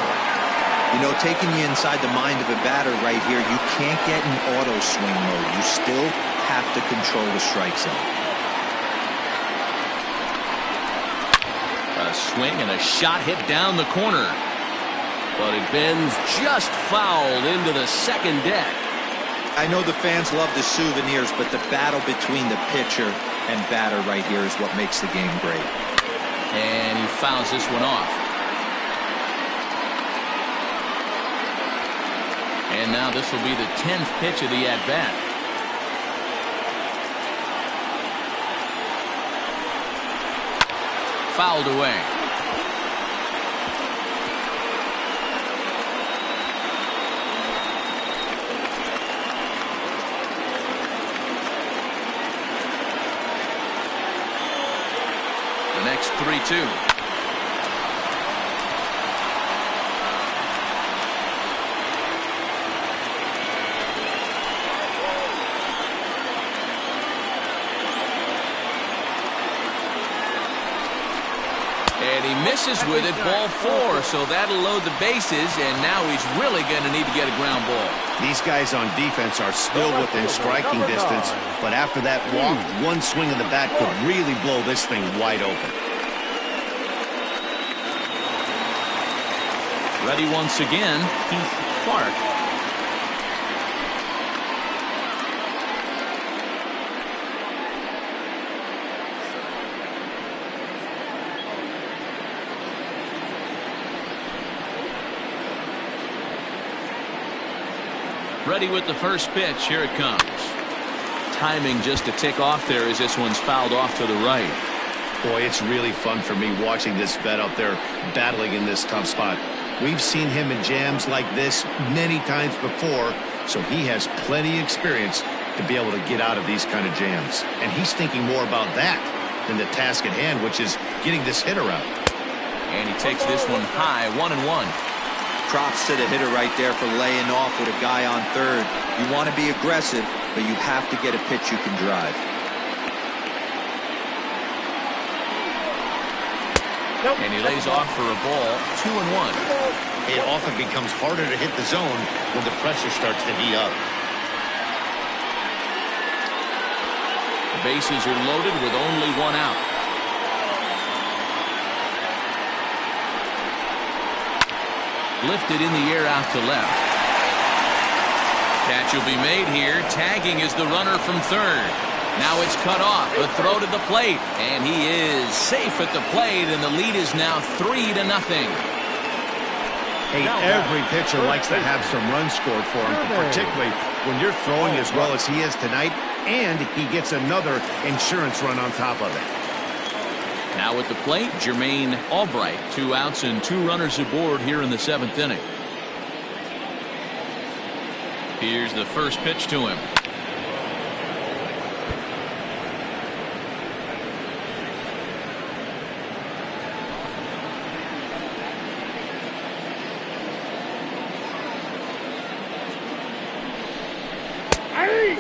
You know, taking you inside the mind of a batter right here, you can't get in auto swing mode. You still have to control the strike zone. A swing and a shot hit down the corner. But it bends just fouled into the second deck. I know the fans love the souvenirs, but the battle between the pitcher and batter right here is what makes the game great. And he fouls this one off. And now this will be the 10th pitch of the at-bat. Fouled away. The next 3-2. And he misses with it, ball 4, so that'll load the bases, and now he's really going to need to get a ground ball. These guys on defense are still within striking distance, but after that walk, one swing of the bat could really blow this thing wide open. Ready once again, Keith Clark. Ready with the first pitch. Here it comes. Timing just to tick off there as this one's fouled off to the right. Boy, it's really fun for me watching this vet out there battling in this tough spot. We've seen him in jams like this many times before, so he has plenty of experience to be able to get out of these kind of jams. And he's thinking more about that than the task at hand, which is getting this hitter out. And he takes this one high, 1-1. Props to the hitter right there for laying off with a guy on third. You want to be aggressive, but you have to get a pitch you can drive. And he lays off for a ball, 2-1. It often becomes harder to hit the zone when the pressure starts to heat up. The bases are loaded with only one out. Lifted in the air out to left. Catch will be made here. Tagging is the runner from third. Now it's cut off. A throw to the plate. And he is safe at the plate, and the lead is now 3-0. Hey, every pitcher likes to have some runs scored for him, particularly when you're throwing as well as he is tonight, and he gets another insurance run on top of it. Now at the plate, Jermaine Albright. 2 outs and 2 runners aboard here in the 7th inning. Here's the first pitch to him.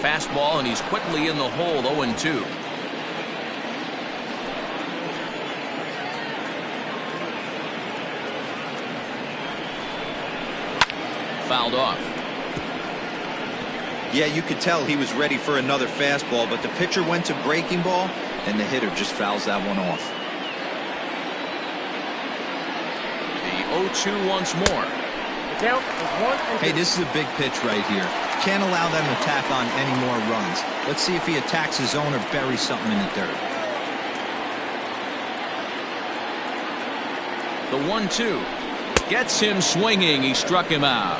Fastball, and he's quickly in the hole, 0-2. Fouled off. Yeah, you could tell he was ready for another fastball, but the pitcher went to breaking ball, and the hitter just fouls that one off. The 0-2 once more. Hey, this is a big pitch right here. Can't allow them to tack on any more runs. Let's see if he attacks his zone or buries something in the dirt. The 1-2 gets him swinging. He struck him out.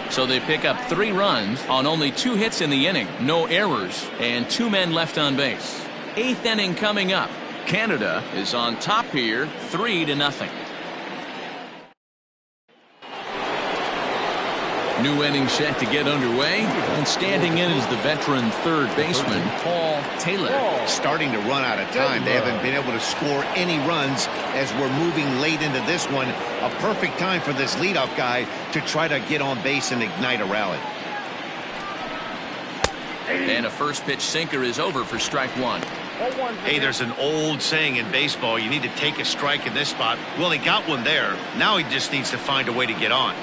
So they pick up 3 runs on only 2 hits in the inning, no errors, and 2 men left on base. 8th inning coming up. Canada is on top here, 3-0. New inning set to get underway, and standing in is the veteran third baseman, Paul Taylor. Starting to run out of time. They haven't been able to score any runs as we're moving late into this one. A perfect time for this leadoff guy to try to get on base and ignite a rally. And a first pitch sinker is over for strike 1. 0-1. Hey, there's an old saying in baseball, you need to take a strike in this spot. Well, he got one there. Now he just needs to find a way to get on.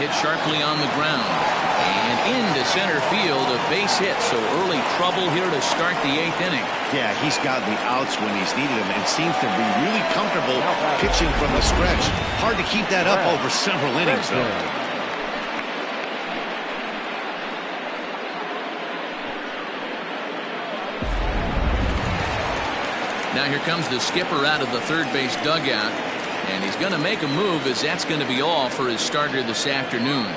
Hit sharply on the ground. And into center field, a base hit. So early trouble here to start the 8th inning. Yeah, he's gotten the outs when he's needed them and seems to be really comfortable pitching from the stretch. Hard to keep that up over several innings, though. Now here comes the skipper out of the third base dugout, and he's going to make a move, as that's going to be all for his starter this afternoon.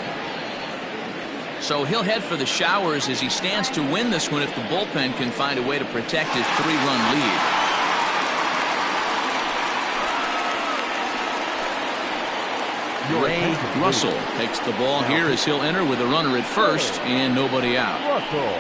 So he'll head for the showers as he stands to win this one if the bullpen can find a way to protect his 3-run lead. Ray Russell takes the ball here as he'll enter with a runner at first and nobody out. Russell.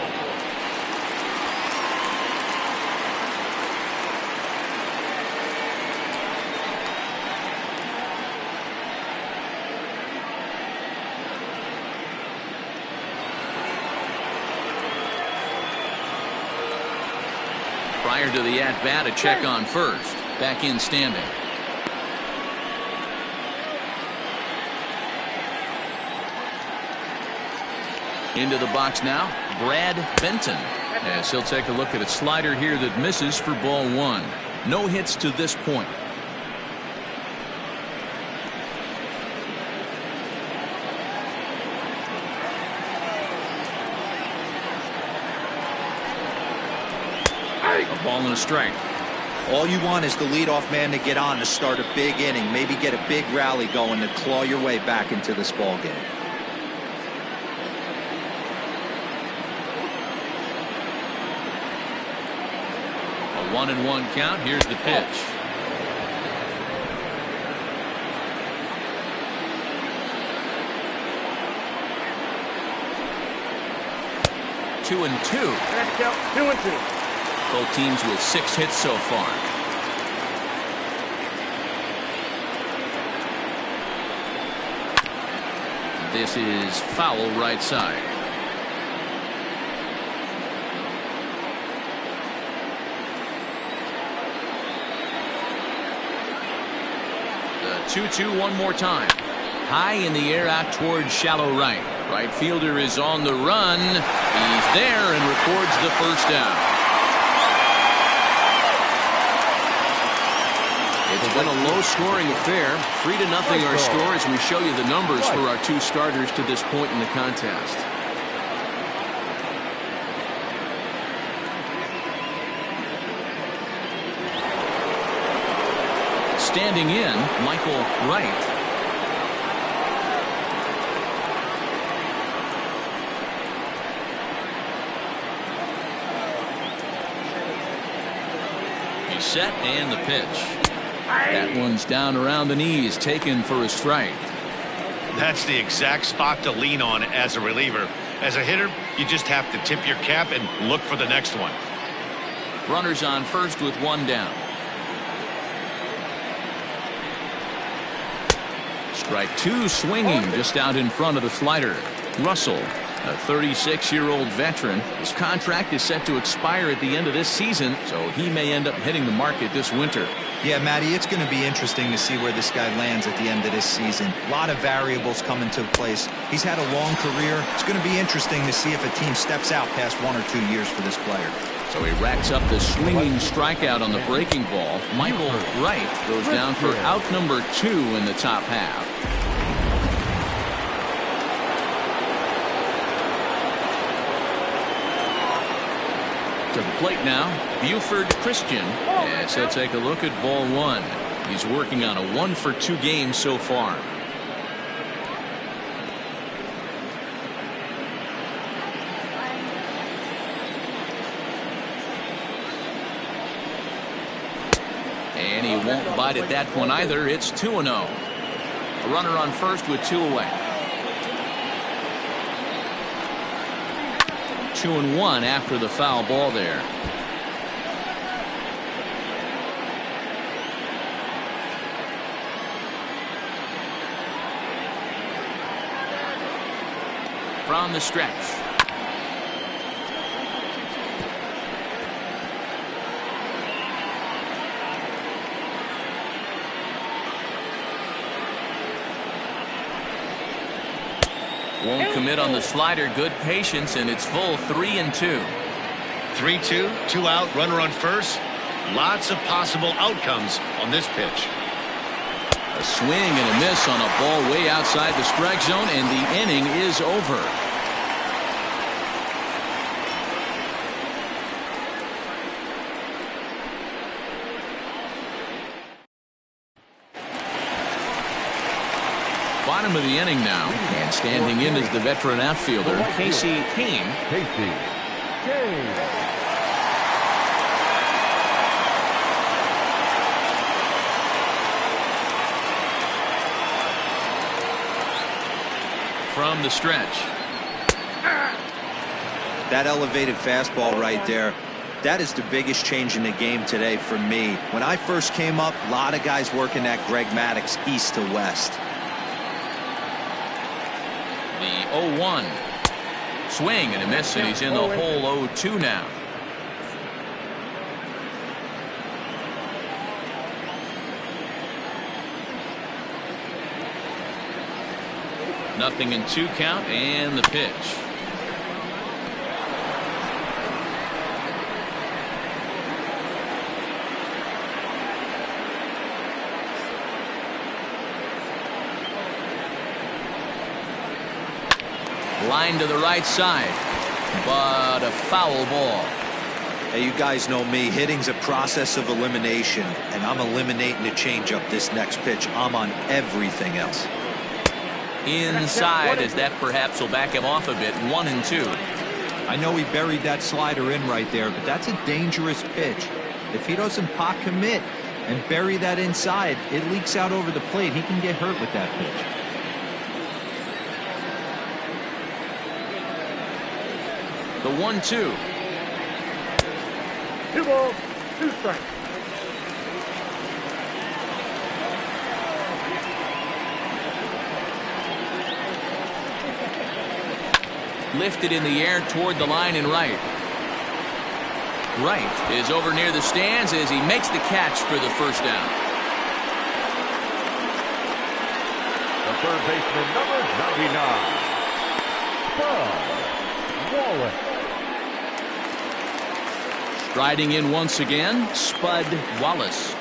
Prior to the at-bat, a check on first. Back in standing. Into the box now, Brad Benton, as he'll take a look at a slider here that misses for ball 1. No hits to this point. A ball and a strike. All you want is the leadoff man to get on to start a big inning, maybe get a big rally going to claw your way back into this ball game. A 1-1 count. Here's the pitch. Two and two. 2-2. Both teams with 6 hits so far. This is foul right side. The 2-2 one more time. High in the air out towards shallow right. Right fielder is on the run. He's there and records the first down. It's been a low-scoring affair. 3-0 our score as we show you the numbers for our 2 starters to this point in the contest. Standing in, Michael Wright. He's set and the pitch. That one's down around the knees, taken for a strike. That's the exact spot to lean on as a reliever. As a hitter, you just have to tip your cap and look for the next one. Runners on first with 1 down. Strike 2 swinging just out in front of the slider. Russell, a 36-year-old veteran. His contract is set to expire at the end of this season, so he may end up hitting the market this winter. Yeah, Matty, it's going to be interesting to see where this guy lands at the end of this season. A lot of variables come into place. He's had a long career. It's going to be interesting to see if a team steps out past 1 or 2 years for this player. So he racks up the swinging strikeout on the breaking ball. Michael Wright goes down for out number 2 in the top half. To the plate now, Buford Christian, as he'll take a look at ball 1. He's working on a 1-for-2 game so far. And he won't bite at that one either. It's 2-0. A runner on first with 2 away. 2-1 after the foul ball there. From the stretch. Won't commit on the slider. Good patience, and it's full 3-2. 3-2, 2 out, runner on first. Lots of possible outcomes on this pitch. A swing and a miss on a ball way outside the strike zone, and the inning is over. Bottom of the inning now, and standing in is the veteran outfielder, Casey Kane. Casey Kane. From the stretch. That elevated fastball right there, that is the biggest change in the game today for me. When I first came up, a lot of guys working that Greg Maddux east to west. The 0-1. Swing and a miss, and he's in the hole 0-2 now. Nothing in 2 count, and the pitch. Line to the right side, but a foul ball. Hey, you guys know me. Hitting's a process of elimination, and I'm eliminating the changeup this next pitch. I'm on everything else. Inside, as that perhaps will back him off a bit. 1-2. I know he buried that slider in right there, but that's a dangerous pitch. If he doesn't pot commit and bury that inside, it leaks out over the plate. He can get hurt with that pitch. The 1-2. 2 balls, 2 strikes. Lifted in the air toward the line and right. Right is over near the stands as he makes the catch for the first down. The third baseman, number 99. Spud Wallace. Striding in once again, Spud Wallace.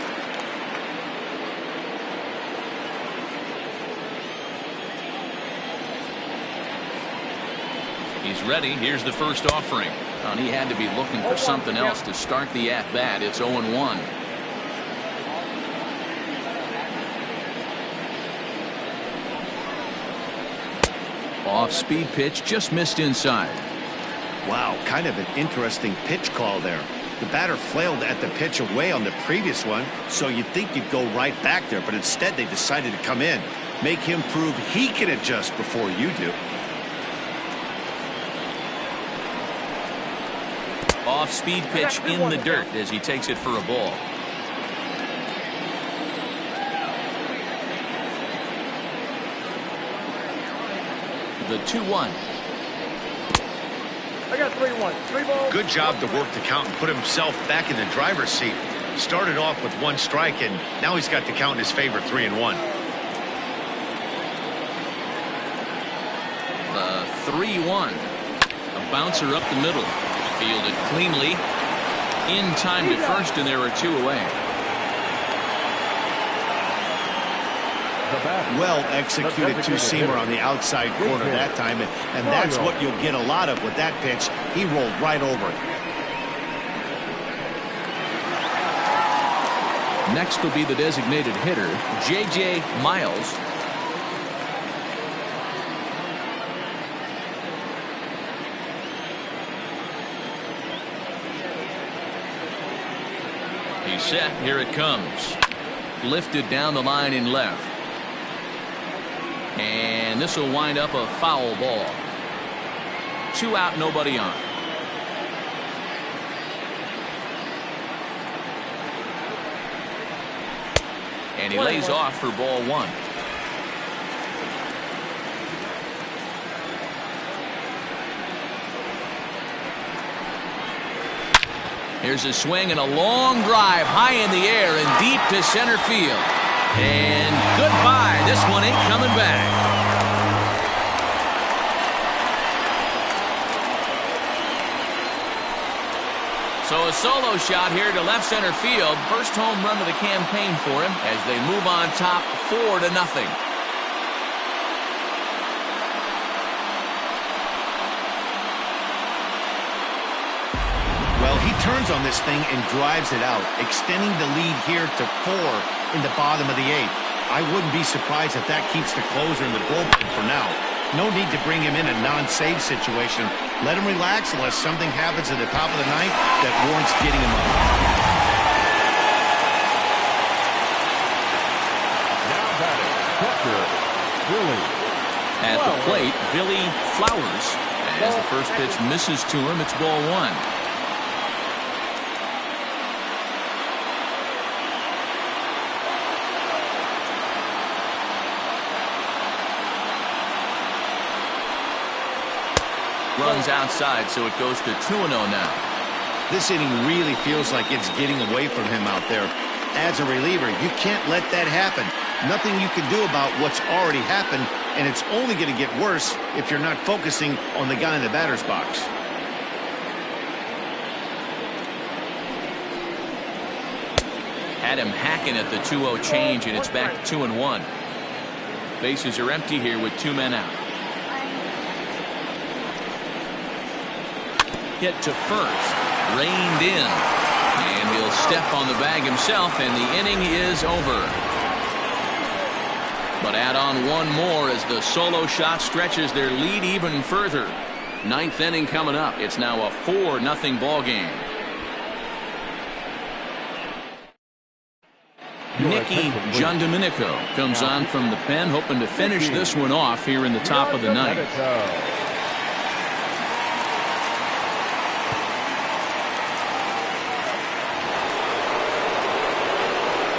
He's ready. Here's the first offering. And he had to be looking for something else to start the at-bat. It's 0-1. Off-speed pitch, just missed inside. Wow, kind of an interesting pitch call there. The batter flailed at the pitch away on the previous one, so you'd think you'd go right back there, but instead they decided to come in. Make him prove he can adjust before you do. Off-speed pitch in the dirt as he takes it for a ball. The 2-1. I got 3-1. 3 balls. Good job to work the count and put himself back in the driver's seat. Started off with 1 strike, and now he's got the count in his favor, 3-1. The 3-1. A bouncer up the middle. Fielded cleanly. In time to first, and there are 2 away. Well executed 2-seamer on the outside corner that time, and that's what you'll get a lot of with that pitch. He rolled right over it. Next will be the designated hitter, J.J. Miles. He's set. Here it comes. Lifted down the line in left. And this will wind up a foul ball. 2 out, nobody on. And he lays off for ball 1. Here's a swing and a long drive high in the air and deep to center field. And goodbye. This one ain't coming back. So a solo shot here to left center field. First home run of the campaign for him as they move on top 4-0. Well, he turns on this thing and drives it out, extending the lead here to 4 in the bottom of the 8th. I wouldn't be surprised if that keeps the closer in the bullpen for now. No need to bring him in a non-save situation. Let him relax unless something happens at the top of the 9th that warrants getting him up. Now batting, catcher, Billy. At the plate, Billy Flowers. As the first pitch misses to him, it's ball 1. Runs outside, so it goes to 2-0 now. This inning really feels like it's getting away from him out there. As a reliever, you can't let that happen. Nothing you can do about what's already happened, and it's only going to get worse if you're not focusing on the guy in the batter's box. Had him hacking at the 2-0 change, and it's back to 2-1. Bases are empty here with 2 men out. Hit to first, reined in, and he'll step on the bag himself, and the inning is over. But add on one more as the solo shot stretches their lead even further. 9th inning coming up. It's now a 4-0 ball game. Nicky Giandomenico comes on from the pen, hoping to finish this one off here in the top of the 9th.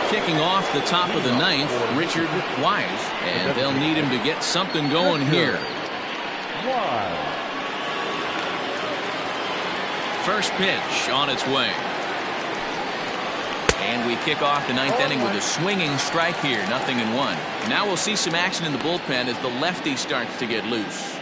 Kicking off the top of the 9th, Richard Wise, and they'll need him to get something going here. First pitch on its way. And we kick off the 9th inning with a swinging strike here, 0-1. Now we'll see some action in the bullpen as the lefty starts to get loose.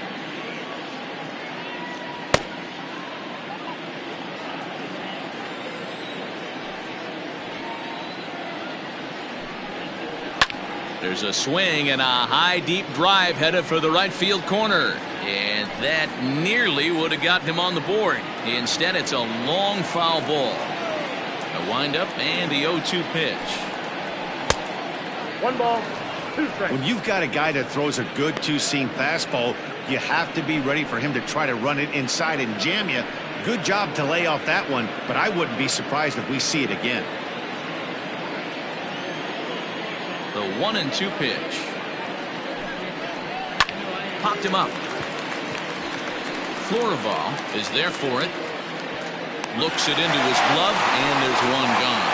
There's a swing and a high deep drive headed for the right field corner, and that nearly would have gotten him on the board. Instead, it's a long foul ball. A windup and the 0-2 pitch. 1 ball, 2 strikes. When you've got a guy that throws a good two-seam fastball, you have to be ready for him to try to run it inside and jam you. Good job to lay off that one, but I wouldn't be surprised if we see it again. The 1-2 pitch. Popped him up. Florival is there for it. Looks it into his glove, and there's one gone.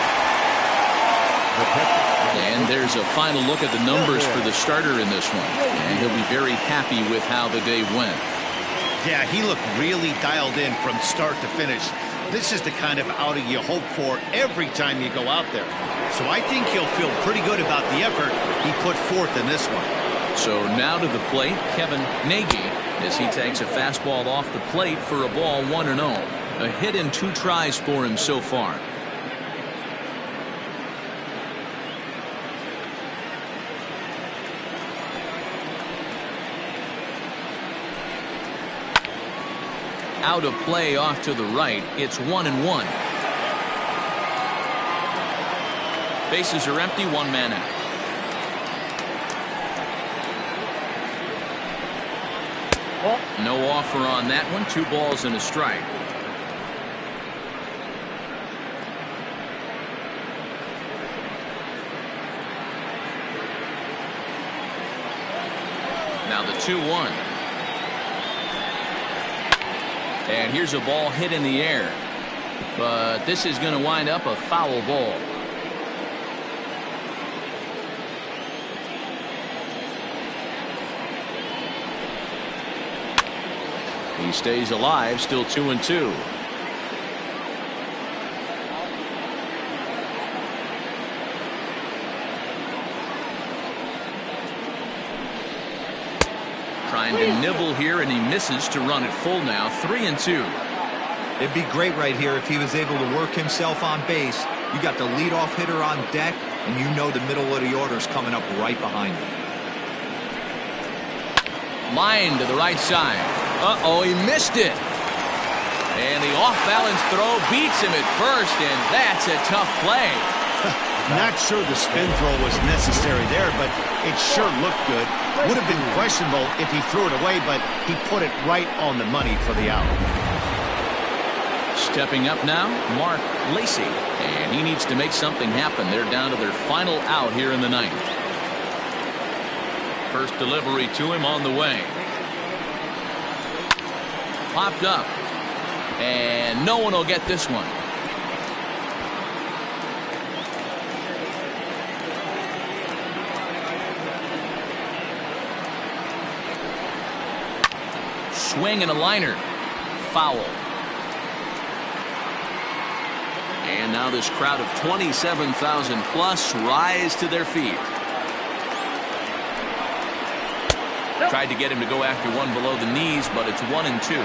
And there's a final look at the numbers for the starter in this one. And he'll be very happy with how the day went. Yeah, he looked really dialed in from start to finish. This is the kind of outing you hope for every time you go out there. So I think he'll feel pretty good about the effort he put forth in this one. So now to the plate, Kevin Nagy, as he takes a fastball off the plate for a ball 1-0. A hit in 2 tries for him so far. Out of play off to the right. It's 1-1. Bases are empty, 1 man out. No offer on that one. 2 balls and a strike. Now the 2-1. And here's a ball hit in the air. But this is going to wind up a foul ball. He stays alive, still 2-2. Trying to nibble here, and he misses to run it full now. 3-2. It'd be great right here if he was able to work himself on base. You got the leadoff hitter on deck, and you know the middle of the order is coming up right behind him. Line to the right side. Uh-oh, he missed it. And the off-balance throw beats him at first, and that's a tough play. Not sure the spin throw was necessary there, but it sure looked good. Would have been questionable if he threw it away, but he put it right on the money for the out. Stepping up now, Mark Lacey. And he needs to make something happen. They're down to their final out here in the ninth. First delivery to him on the way. Popped up. And no one will get this one. Swing and a liner. Foul. And now this crowd of 27,000 plus rise to their feet. Tried to get him to go after one below the knees, but it's 1-2.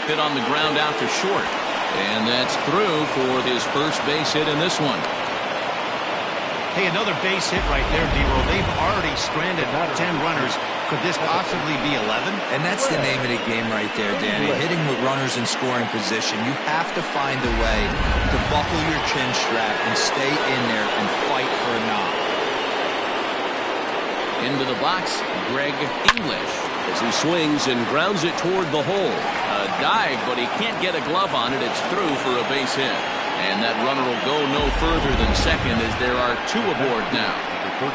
Hit on the ground out to short. And that's through for his first base hit in this one. Hey, another base hit right there, D-Ro. They've already stranded 10 runners. Could this possibly be 11? And that's the name of the game right there, Danny. Hitting with runners in scoring position. You have to find a way to buckle your chin strap and stay in there and fight for a knock. Into the box, Greg English, as he swings and grounds it toward the hole. A dive, but he can't get a glove on it. It's through for a base hit. And that runner will go no further than second as there are two aboard now.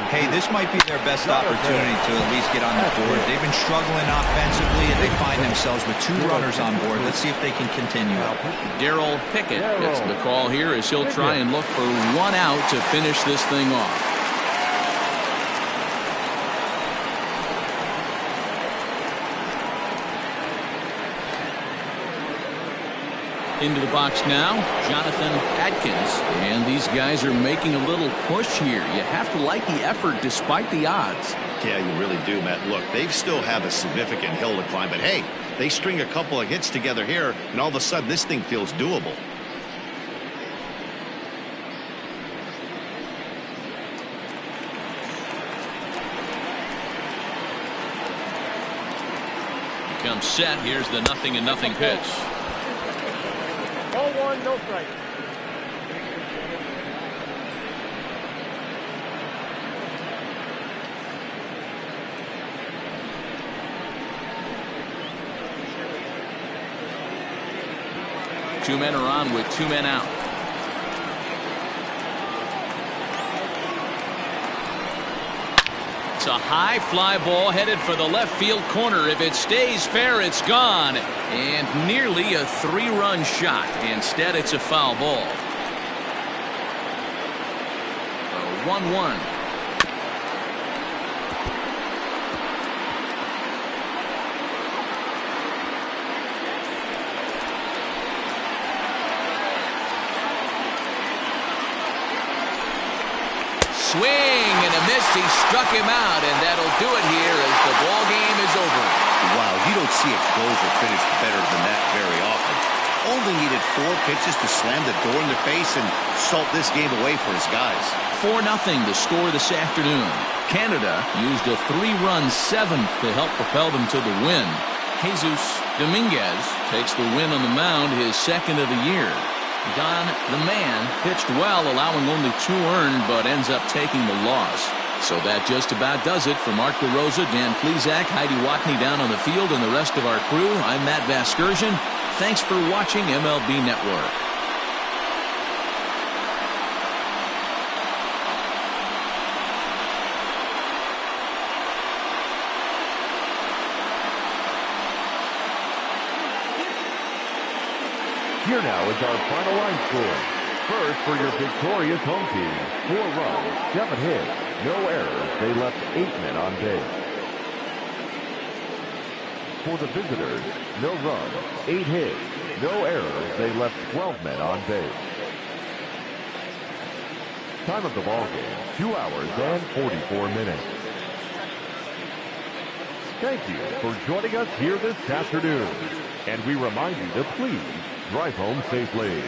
Hey, this might be their best opportunity to at least get on the board. They've been struggling offensively, and they find themselves with two runners on board. Let's see if they can continue. Darryl Pickett gets the call here as he'll try and look for one out to finish this thing off. Into the box now, Jonathan Adkins. And these guys are making a little push here. You have to like the effort despite the odds. Yeah, you really do, Matt. Look, they still have a significant hill to climb, but hey, they string a couple of hits together here, and all of a sudden this thing feels doable. He comes set. Here's the 0-0 pitch. Ball one, no strike. Two men are on with two men out. It's a high fly ball headed for the left field corner. If it stays fair, it's gone. And nearly a three-run shot. Instead, it's a foul ball. 1-1. Swing and a miss. He struck him out, and that'll do it here as the ball game is over. Wow, you don't see a closer finish better than that very often. Only needed 4 pitches to slam the door in their face and salt this game away for his guys. 4-0 the score this afternoon. Canada used a 3-run 7th to help propel them to the win. Jesus Dominguez takes the win on the mound, his second of the year. Don the Man pitched well, allowing only 2 earned, but ends up taking the loss. So that just about does it. For Mark DeRosa, Dan Plesac, Heidi Watney down on the field, and the rest of our crew, I'm Matt Vasgersian. Thanks for watching MLB Network. Here now is our final line score. First, for your victorious home team, 4 runs, 7 hits, no errors. They left 8 men on base. For the visitors, no runs, 8 hits, no errors. They left 12 men on base. Time of the ball game, 2 hours and 44 minutes. Thank you for joining us here this afternoon. And we remind you to please drive home safely.